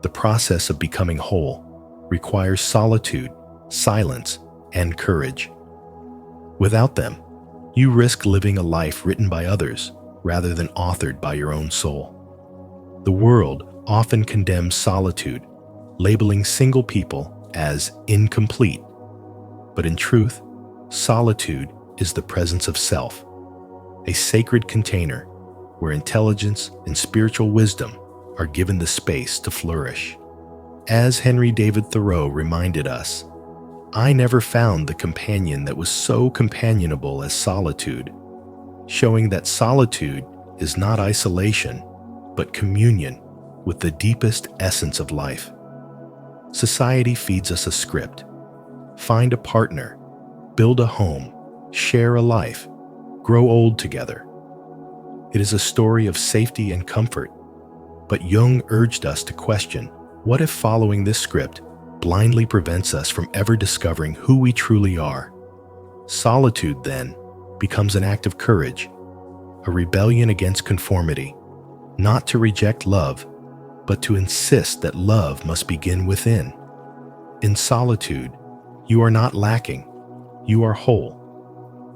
the process of becoming whole, requires solitude, silence, and courage. Without them, you risk living a life written by others rather than authored by your own soul. The world often condemns solitude, labeling single people as incomplete. But in truth, solitude is the presence of self, a sacred container where intelligence and spiritual wisdom are given the space to flourish. As Henry David Thoreau reminded us, I never found the companion that was so companionable as solitude, showing that solitude is not isolation, but communion with the deepest essence of life. Society feeds us a script. Find a partner, build a home, share a life, grow old together. It is a story of safety and comfort, but Jung urged us to question, what if following this script blindly prevents us from ever discovering who we truly are? Solitude, then, becomes an act of courage, a rebellion against conformity, not to reject love, but to insist that love must begin within. In solitude, you are not lacking, you are whole.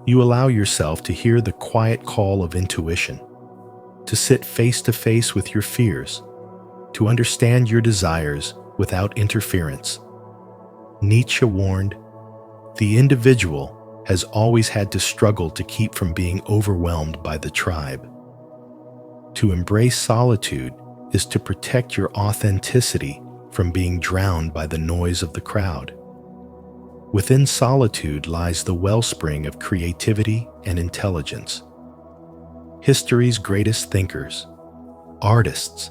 You allow yourself to hear the quiet call of intuition, to sit face to face with your fears, to understand your desires without interference. Nietzsche warned, "The individual has always had to struggle to keep from being overwhelmed by the tribe." To embrace solitude is to protect your authenticity from being drowned by the noise of the crowd. Within solitude lies the wellspring of creativity and intelligence. History's greatest thinkers, artists,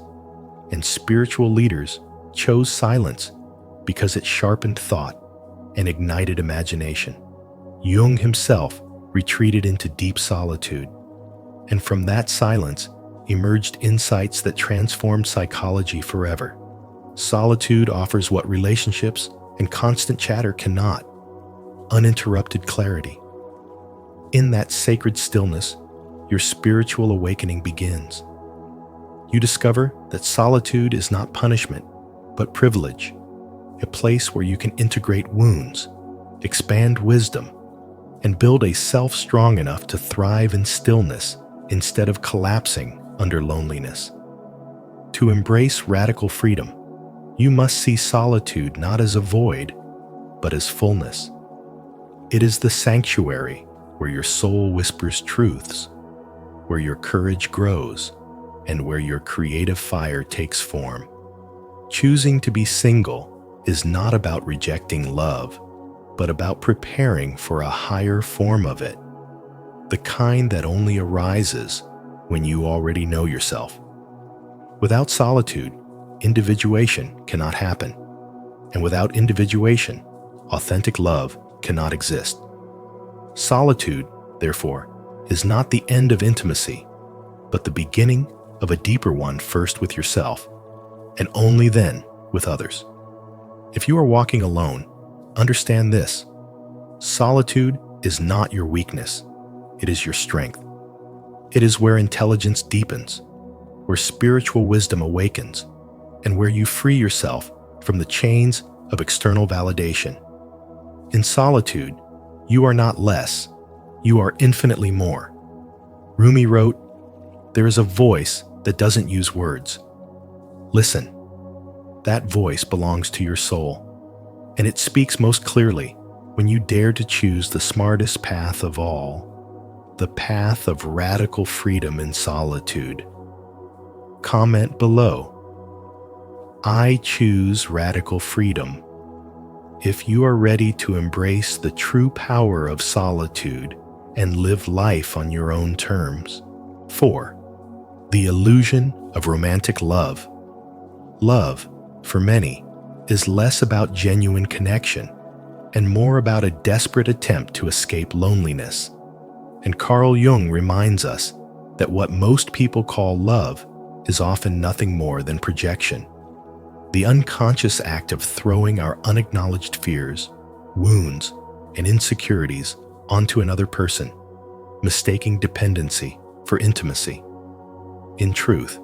and spiritual leaders chose silence because it sharpened thought and ignited imagination. Jung himself retreated into deep solitude, and from that silence emerged insights that transformed psychology forever. Solitude offers what relationships and constant chatter cannot: uninterrupted clarity. In that sacred stillness, your spiritual awakening begins. You discover that solitude is not punishment, but privilege, a place where you can integrate wounds, expand wisdom, and build a self strong enough to thrive in stillness instead of collapsing under loneliness. To embrace radical freedom, you must see solitude not as a void, but as fullness. It is the sanctuary where your soul whispers truths, where your courage grows, and where your creative fire takes form. Choosing to be single is not about rejecting love, but about preparing for a higher form of it, the kind that only arises when you already know yourself. Without solitude, individuation cannot happen. And without individuation, authentic love cannot exist. Solitude, therefore, is not the end of intimacy, but the beginning of a deeper one, first with yourself, and only then with others. If you are walking alone, understand this: solitude is not your weakness, it is your strength. It is where intelligence deepens, where spiritual wisdom awakens, and where you free yourself from the chains of external validation. In solitude, you are not less, you are infinitely more. Rumi wrote, "There is a voice that doesn't use words. Listen. That voice belongs to your soul, and it speaks most clearly when you dare to choose the smartest path of all, the path of radical freedom in solitude." Comment below, "I choose radical freedom," if you are ready to embrace the true power of solitude and live life on your own terms. 4. The illusion of romantic love. Love, for many, is less about genuine connection and more about a desperate attempt to escape loneliness. And Carl Jung reminds us that what most people call love is often nothing more than projection. The unconscious act of throwing our unacknowledged fears, wounds, and insecurities onto another person, mistaking dependency for intimacy. In truth,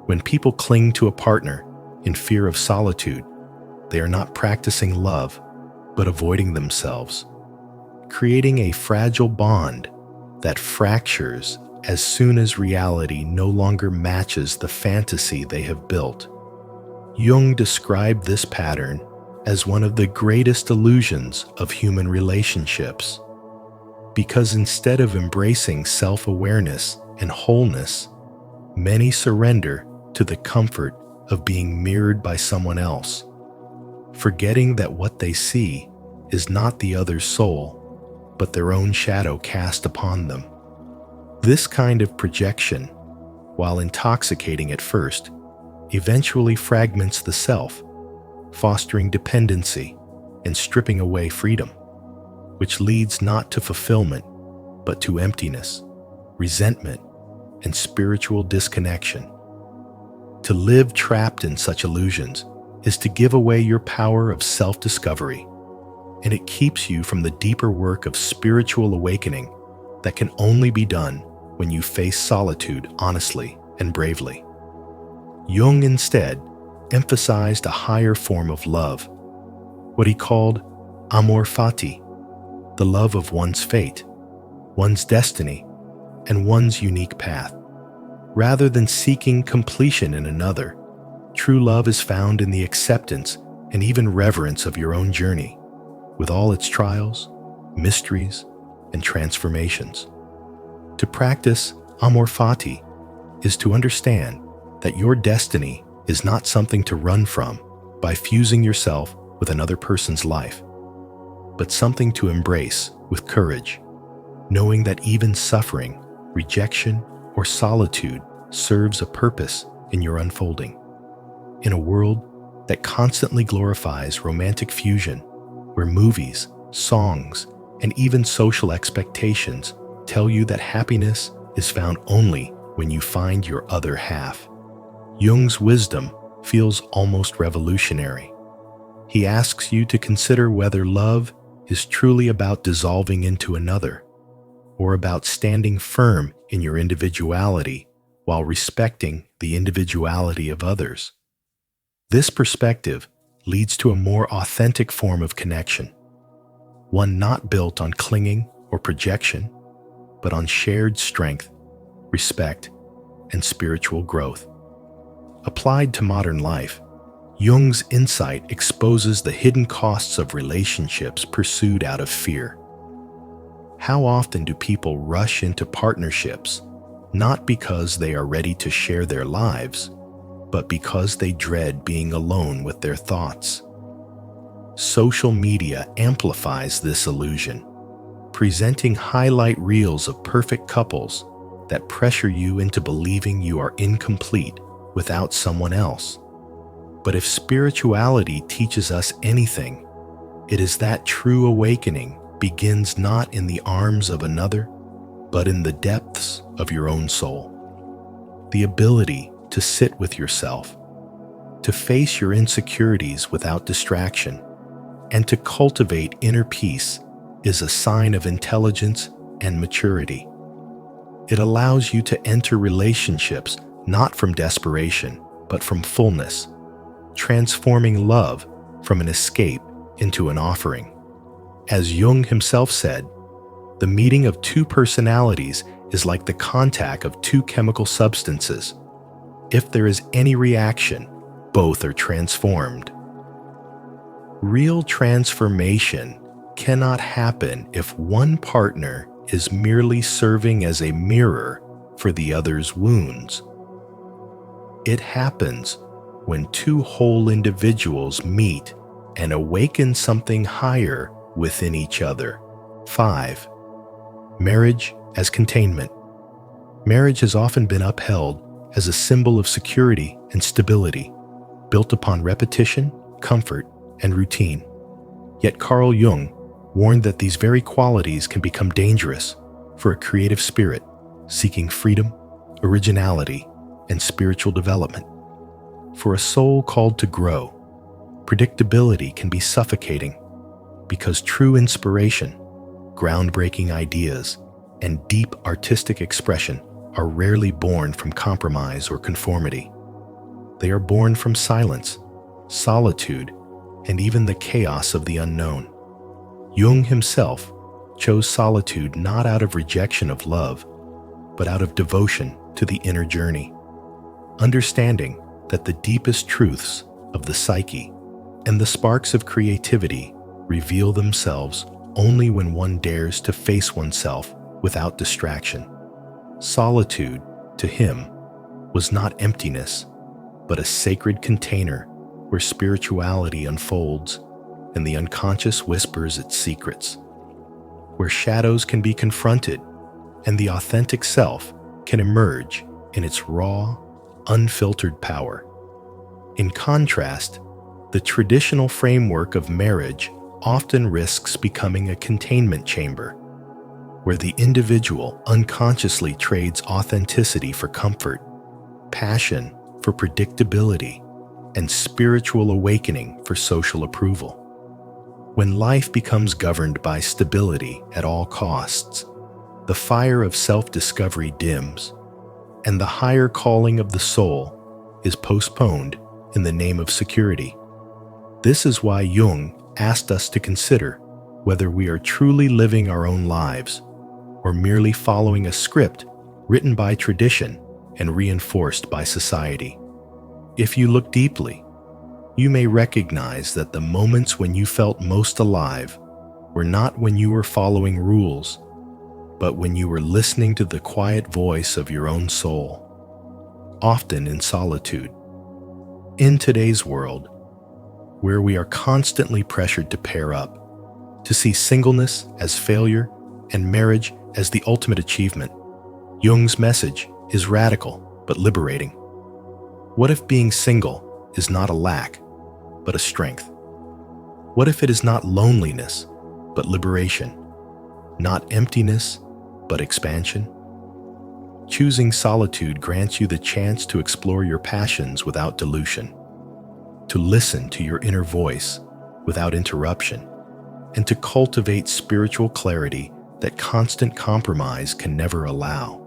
when people cling to a partner in fear of solitude, they are not practicing love, but avoiding themselves, creating a fragile bond that fractures as soon as reality no longer matches the fantasy they have built. Jung described this pattern as one of the greatest illusions of human relationships, because instead of embracing self-awareness and wholeness, many surrender to the comfort of being mirrored by someone else, forgetting that what they see is not the other's soul, but their own shadow cast upon them. This kind of projection, while intoxicating at first, eventually fragments the self, fostering dependency and stripping away freedom, which leads not to fulfillment, but to emptiness, resentment, and spiritual disconnection. To live trapped in such illusions is to give away your power of self-discovery, and it keeps you from the deeper work of spiritual awakening that can only be done when you face solitude honestly and bravely. Jung instead emphasized a higher form of love, what he called amor fati, the love of one's fate, one's destiny, and one's unique path. Rather than seeking completion in another, true love is found in the acceptance and even reverence of your own journey, with all its trials, mysteries, and transformations. To practice amor fati is to understand that your destiny is not something to run from by fusing yourself with another person's life, but something to embrace with courage, knowing that even suffering, rejection, or solitude serves a purpose in your unfolding. In a world that constantly glorifies romantic fusion, where movies, songs, and even social expectations tell you that happiness is found only when you find your other half, Jung's wisdom feels almost revolutionary. He asks you to consider whether love is truly about dissolving into another, or about standing firm in your individuality while respecting the individuality of others. This perspective leads to a more authentic form of connection, one not built on clinging or projection, but on shared strength, respect, and spiritual growth. Applied to modern life, Jung's insight exposes the hidden costs of relationships pursued out of fear. How often do people rush into partnerships, not because they are ready to share their lives, but because they dread being alone with their thoughts? Social media amplifies this illusion, presenting highlight reels of perfect couples that pressure you into believing you are incomplete without someone else. But if spirituality teaches us anything, it is that true awakening begins not in the arms of another, but in the depths of your own soul. The ability to sit with yourself, to face your insecurities without distraction, and to cultivate inner peace is a sign of intelligence and maturity. It allows you to enter relationships not from desperation, but from fullness, transforming love from an escape into an offering. As Jung himself said, the meeting of two personalities is like the contact of two chemical substances. If there is any reaction, both are transformed. Real transformation cannot happen if one partner is merely serving as a mirror for the other's wounds. It happens when two whole individuals meet and awaken something higher within each other. 5. Marriage as containment. Marriage has often been upheld as a symbol of security and stability, built upon repetition, comfort, and routine. Yet Carl Jung warned that these very qualities can become dangerous for a creative spirit seeking freedom, originality, and spiritual development. For a soul called to grow, predictability can be suffocating because true inspiration, groundbreaking ideas, and deep artistic expression are rarely born from compromise or conformity. They are born from silence, solitude, and even the chaos of the unknown. Jung himself chose solitude not out of rejection of love, but out of devotion to the inner journey, understanding that the deepest truths of the psyche and the sparks of creativity reveal themselves only when one dares to face oneself without distraction. Solitude, to him, was not emptiness, but a sacred container where spirituality unfolds and the unconscious whispers its secrets, where shadows can be confronted and the authentic self can emerge in its raw, unfiltered power. In contrast, the traditional framework of marriage often risks becoming a containment chamber, where the individual unconsciously trades authenticity for comfort, passion for predictability, and spiritual awakening for social approval. When life becomes governed by stability at all costs, the fire of self-discovery dims, and the higher calling of the soul is postponed in the name of security. This is why Jung asked us to consider whether we are truly living our own lives or merely following a script written by tradition and reinforced by society. If you look deeply, you may recognize that the moments when you felt most alive were not when you were following rules, but when you were listening to the quiet voice of your own soul, often in solitude. In today's world, where we are constantly pressured to pair up, to see singleness as failure and marriage as the ultimate achievement, Jung's message is radical but liberating. What if being single is not a lack, but a strength? What if it is not loneliness, but liberation? Not emptiness, but expansion? Choosing solitude grants you the chance to explore your passions without dilution, to listen to your inner voice without interruption, and to cultivate spiritual clarity that constant compromise can never allow.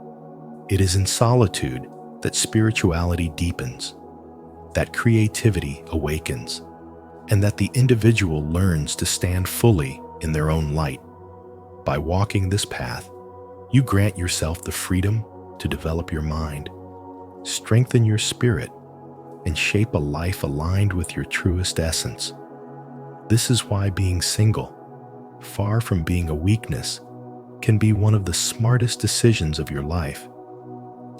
It is in solitude that spirituality deepens, that creativity awakens, and that the individual learns to stand fully in their own light. By walking this path, you grant yourself the freedom to develop your mind, strengthen your spirit, and shape a life aligned with your truest essence. This is why being single, far from being a weakness, can be one of the smartest decisions of your life.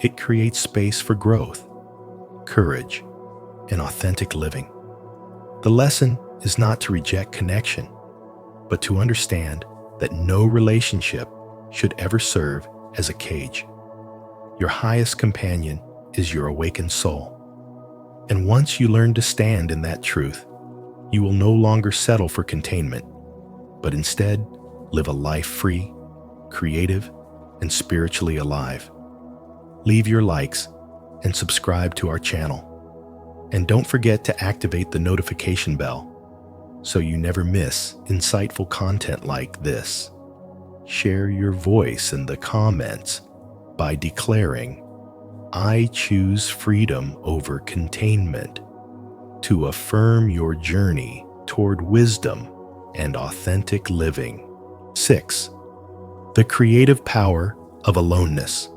It creates space for growth, courage, and authentic living. The lesson is not to reject connection, but to understand that no relationship should ever serve as a cage. Your highest companion is your awakened soul. And once you learn to stand in that truth, you will no longer settle for containment, but instead live a life free, creative, and spiritually alive. Leave your likes and subscribe to our channel. And don't forget to activate the notification bell so you never miss insightful content like this. Share your voice in the comments by declaring, "I choose freedom over containment," to affirm your journey toward wisdom and authentic living. 6. The creative power of aloneness.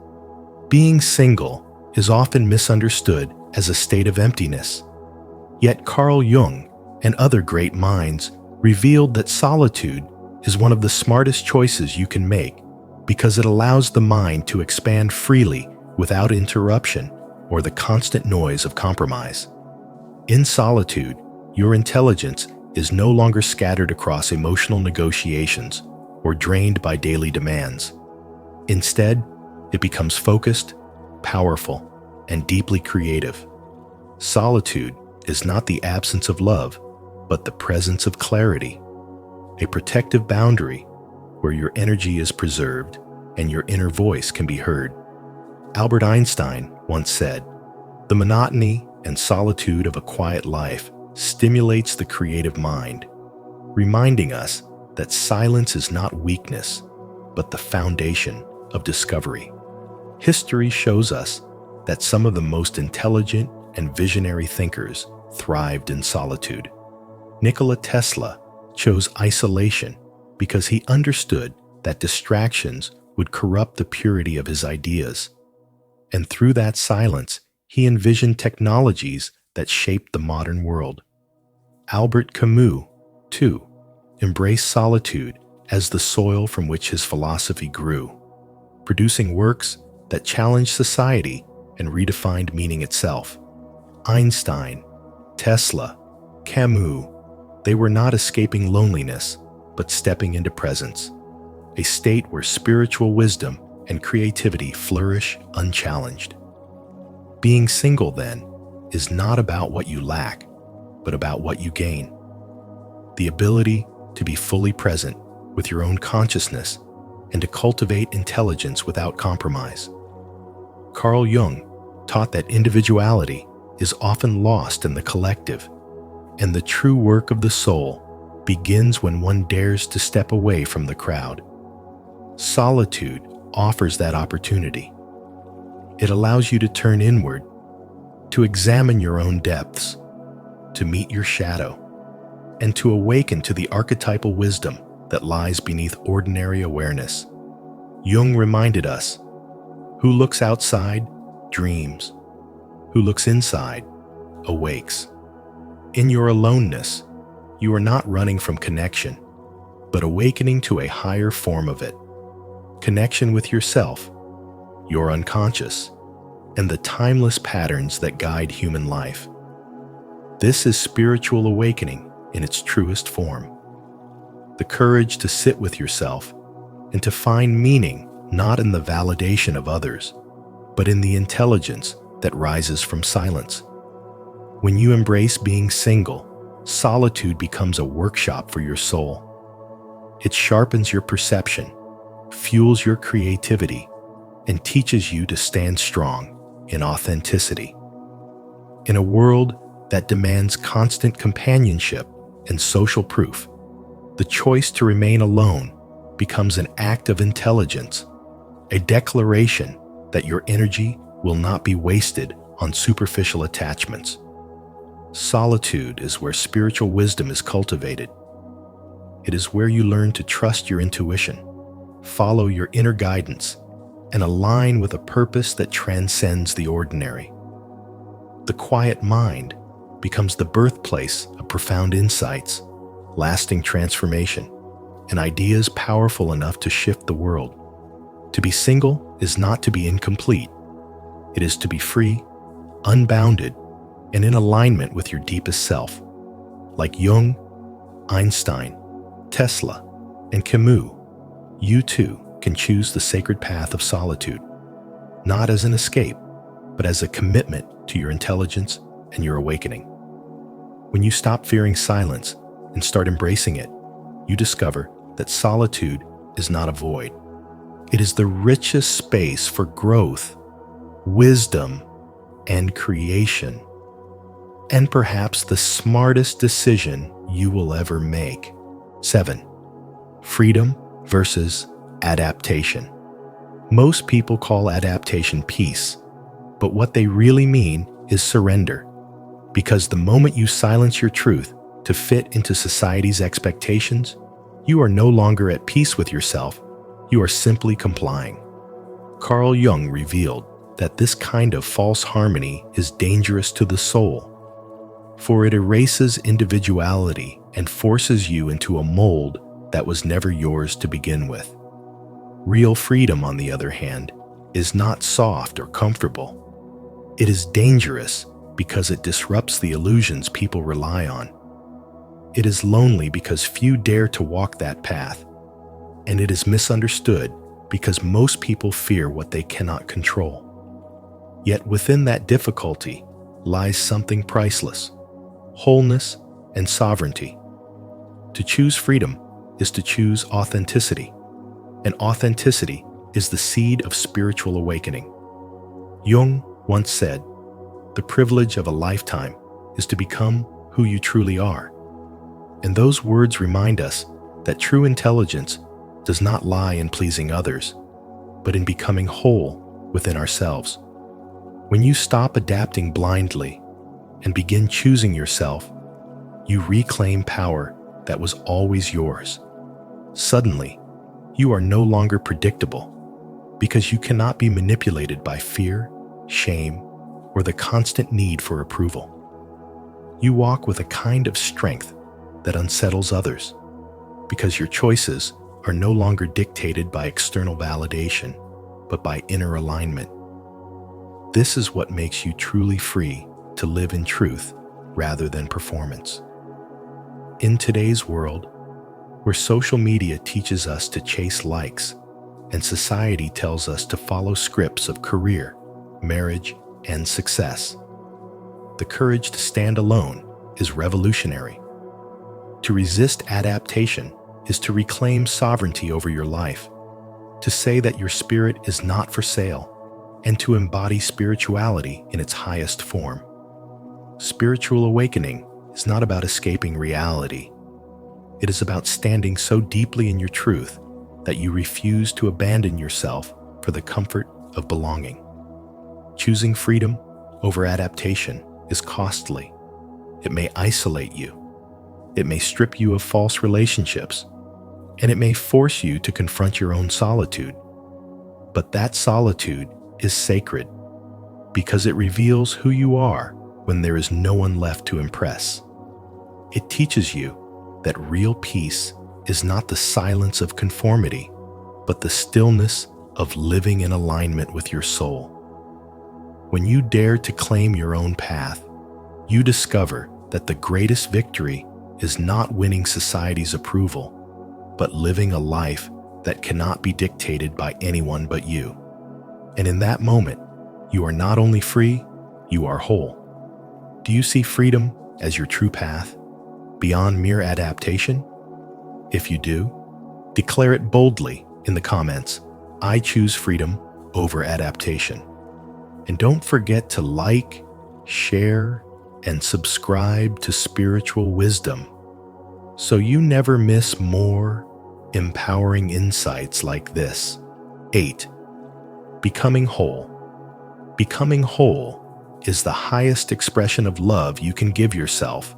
Being single is often misunderstood as a state of emptiness. Yet Carl Jung and other great minds revealed that solitude is one of the smartest choices you can make because it allows the mind to expand freely without interruption or the constant noise of compromise. In solitude, your intelligence is no longer scattered across emotional negotiations or drained by daily demands. Instead, it becomes focused, powerful, and deeply creative. Solitude is not the absence of love, but the presence of clarity, a protective boundary where your energy is preserved and your inner voice can be heard. Albert Einstein once said, "The monotony and solitude of a quiet life stimulates the creative mind," reminding us that silence is not weakness, but the foundation of discovery. History shows us that some of the most intelligent and visionary thinkers thrived in solitude. Nikola Tesla chose isolation because he understood that distractions would corrupt the purity of his ideas. And through that silence, he envisioned technologies that shaped the modern world. Albert Camus, too, embraced solitude as the soil from which his philosophy grew, producing works that challenged society and redefined meaning itself. Einstein, Tesla, Camus, they were not escaping loneliness, but stepping into presence, a state where spiritual wisdom and creativity flourish unchallenged. Being single, then, is not about what you lack, but about what you gain. The ability to be fully present with your own consciousness and to cultivate intelligence without compromise. Carl Jung taught that individuality is often lost in the collective, and the true work of the soul begins when one dares to step away from the crowd. Solitude offers that opportunity. It allows you to turn inward, to examine your own depths, to meet your shadow, and to awaken to the archetypal wisdom that lies beneath ordinary awareness. Jung reminded us, "Who looks outside dreams. Who looks inside awakes." In your aloneness, you are not running from connection, but awakening to a higher form of it. Connection with yourself, your unconscious, and the timeless patterns that guide human life. This is spiritual awakening in its truest form. The courage to sit with yourself and to find meaning not in the validation of others, but in the intelligence that rises from silence. When you embrace being single, solitude becomes a workshop for your soul. It sharpens your perception, fuels your creativity, and teaches you to stand strong in authenticity. In a world that demands constant companionship and social proof, the choice to remain alone becomes an act of intelligence, a declaration that your energy will not be wasted on superficial attachments. Solitude is where spiritual wisdom is cultivated. It is where you learn to trust your intuition, follow your inner guidance, and align with a purpose that transcends the ordinary. The quiet mind becomes the birthplace of profound insights, lasting transformation, and ideas powerful enough to shift the world. To be single is not to be incomplete. It is to be free, unbounded, and in alignment with your deepest self. Like Jung, Einstein, Tesla, and Camus, you too can choose the sacred path of solitude, not as an escape, but as a commitment to your intelligence and your awakening. When you stop fearing silence and start embracing it, you discover that solitude is not a void. It is the richest space for growth, wisdom, and creation, and perhaps the smartest decision you will ever make. 7. Freedom versus adaptation. Most people call adaptation peace, but what they really mean is surrender. Because the moment you silence your truth to fit into society's expectations, you are no longer at peace with yourself, you are simply complying. Carl Jung revealed that this kind of false harmony is dangerous to the soul, for it erases individuality and forces you into a mold that was never yours to begin with. Real freedom, on the other hand, is not soft or comfortable. It is dangerous because it disrupts the illusions people rely on. It is lonely because few dare to walk that path, and it is misunderstood because most people fear what they cannot control. Yet within that difficulty lies something priceless: wholeness and sovereignty. To choose freedom is to choose authenticity, and authenticity is the seed of spiritual awakening. Jung once said, "The privilege of a lifetime is to become who you truly are." And those words remind us that true intelligence does not lie in pleasing others, but in becoming whole within ourselves. When you stop adapting blindly and begin choosing yourself, you reclaim power that was always yours. Suddenly, you are no longer predictable because you cannot be manipulated by fear, shame, or the constant need for approval. You walk with a kind of strength that unsettles others because your choices are no longer dictated by external validation, but by inner alignment. This is what makes you truly free to live in truth rather than performance. In today's world, where social media teaches us to chase likes and society tells us to follow scripts of career, marriage, and success, the courage to stand alone is revolutionary. To resist adaptation is to reclaim sovereignty over your life, to say that your spirit is not for sale, and to embody spirituality in its highest form. Spiritual awakening is not about escaping reality. It is about standing so deeply in your truth that you refuse to abandon yourself for the comfort of belonging. Choosing freedom over adaptation is costly. It may isolate you. It may strip you of false relationships, and it may force you to confront your own solitude. But that solitude is sacred because it reveals who you are when there is no one left to impress. It teaches you that real peace is not the silence of conformity, but the stillness of living in alignment with your soul. When you dare to claim your own path, you discover that the greatest victory is not winning society's approval, but living a life that cannot be dictated by anyone but you. And in that moment, you are not only free, you are whole. Do you see freedom as your true path, beyond mere adaptation? If you do, declare it boldly in the comments. I choose freedom over adaptation. And don't forget to like, share, and subscribe to Spiritual Wisdom so you never miss more empowering insights like this. 8. Becoming whole. Becoming whole is the highest expression of love you can give yourself,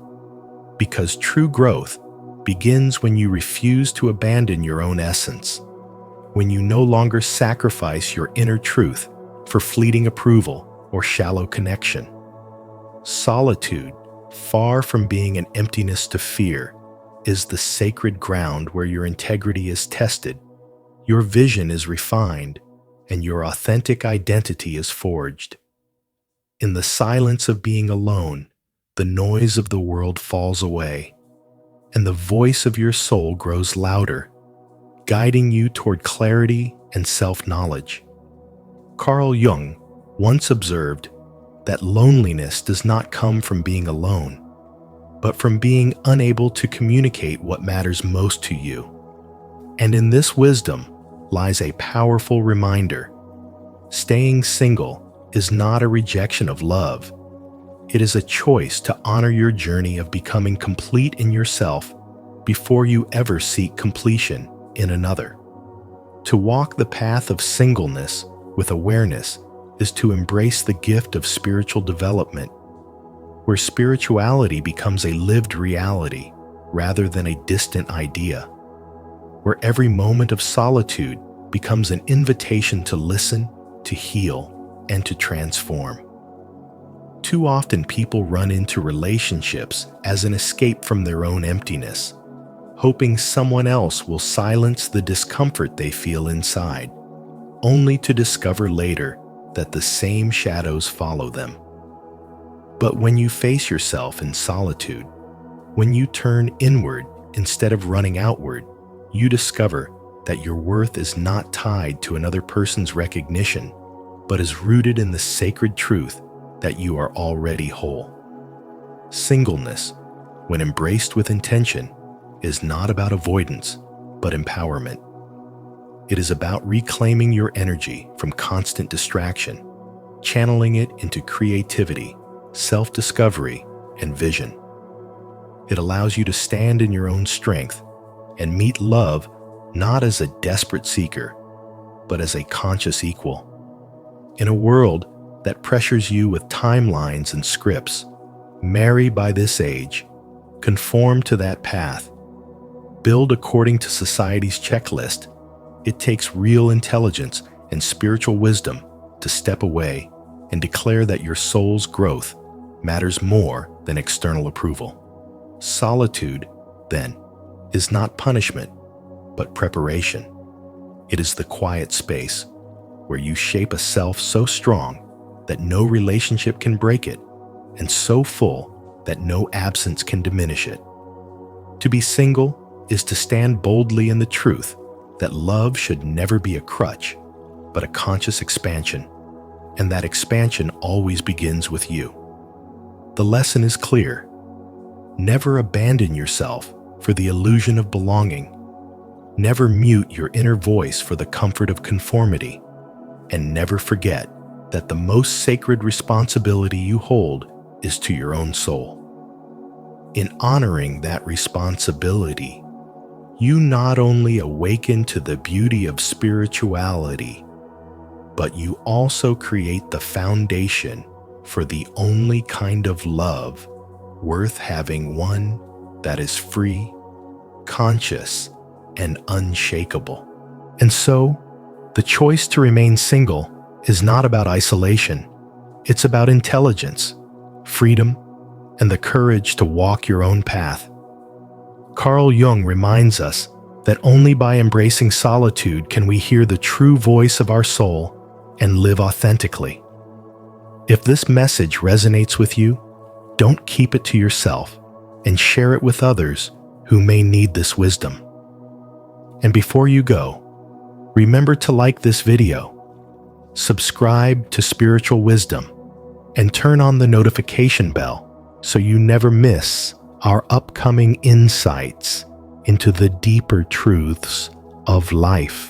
because true growth begins when you refuse to abandon your own essence, when you no longer sacrifice your inner truth for fleeting approval or shallow connection. Solitude, far from being an emptiness to fear, is the sacred ground where your integrity is tested, your vision is refined, and your authentic identity is forged. In the silence of being alone, the noise of the world falls away, and the voice of your soul grows louder, guiding you toward clarity and self-knowledge. Carl Jung once observed, that loneliness does not come from being alone, but from being unable to communicate what matters most to you. And in this wisdom lies a powerful reminder. Staying single is not a rejection of love. It is a choice to honor your journey of becoming complete in yourself before you ever seek completion in another. To walk the path of singleness with awareness is to embrace the gift of spiritual development, where spirituality becomes a lived reality rather than a distant idea, where every moment of solitude becomes an invitation to listen, to heal, and to transform. Too often people run into relationships as an escape from their own emptiness, hoping someone else will silence the discomfort they feel inside, only to discover later that the same shadows follow them. But when you face yourself in solitude, when you turn inward instead of running outward, you discover that your worth is not tied to another person's recognition, but is rooted in the sacred truth that you are already whole. Singleness, when embraced with intention, is not about avoidance, but empowerment. It is about reclaiming your energy from constant distraction, channeling it into creativity, self-discovery, and vision. It allows you to stand in your own strength and meet love not as a desperate seeker, but as a conscious equal. In a world that pressures you with timelines and scripts, marry by this age, conform to that path, build according to society's checklist, it takes real intelligence and spiritual wisdom to step away and declare that your soul's growth matters more than external approval. Solitude, then, is not punishment, but preparation. It is the quiet space where you shape a self so strong that no relationship can break it, and so full that no absence can diminish it. To be single is to stand boldly in the truth that love should never be a crutch, but a conscious expansion, and that expansion always begins with you. The lesson is clear. Never abandon yourself for the illusion of belonging. Never mute your inner voice for the comfort of conformity, and never forget that the most sacred responsibility you hold is to your own soul. In honoring that responsibility, you not only awaken to the beauty of spirituality, but you also create the foundation for the only kind of love worth having, one that is free, conscious, and unshakable. And so, the choice to remain single is not about isolation. It's about intelligence, freedom, and the courage to walk your own path. Carl Jung reminds us that only by embracing solitude can we hear the true voice of our soul and live authentically. If this message resonates with you, don't keep it to yourself and share it with others who may need this wisdom. And before you go, remember to like this video, subscribe to Spiritual Wisdom, and turn on the notification bell so you never miss our upcoming insights into the deeper truths of life.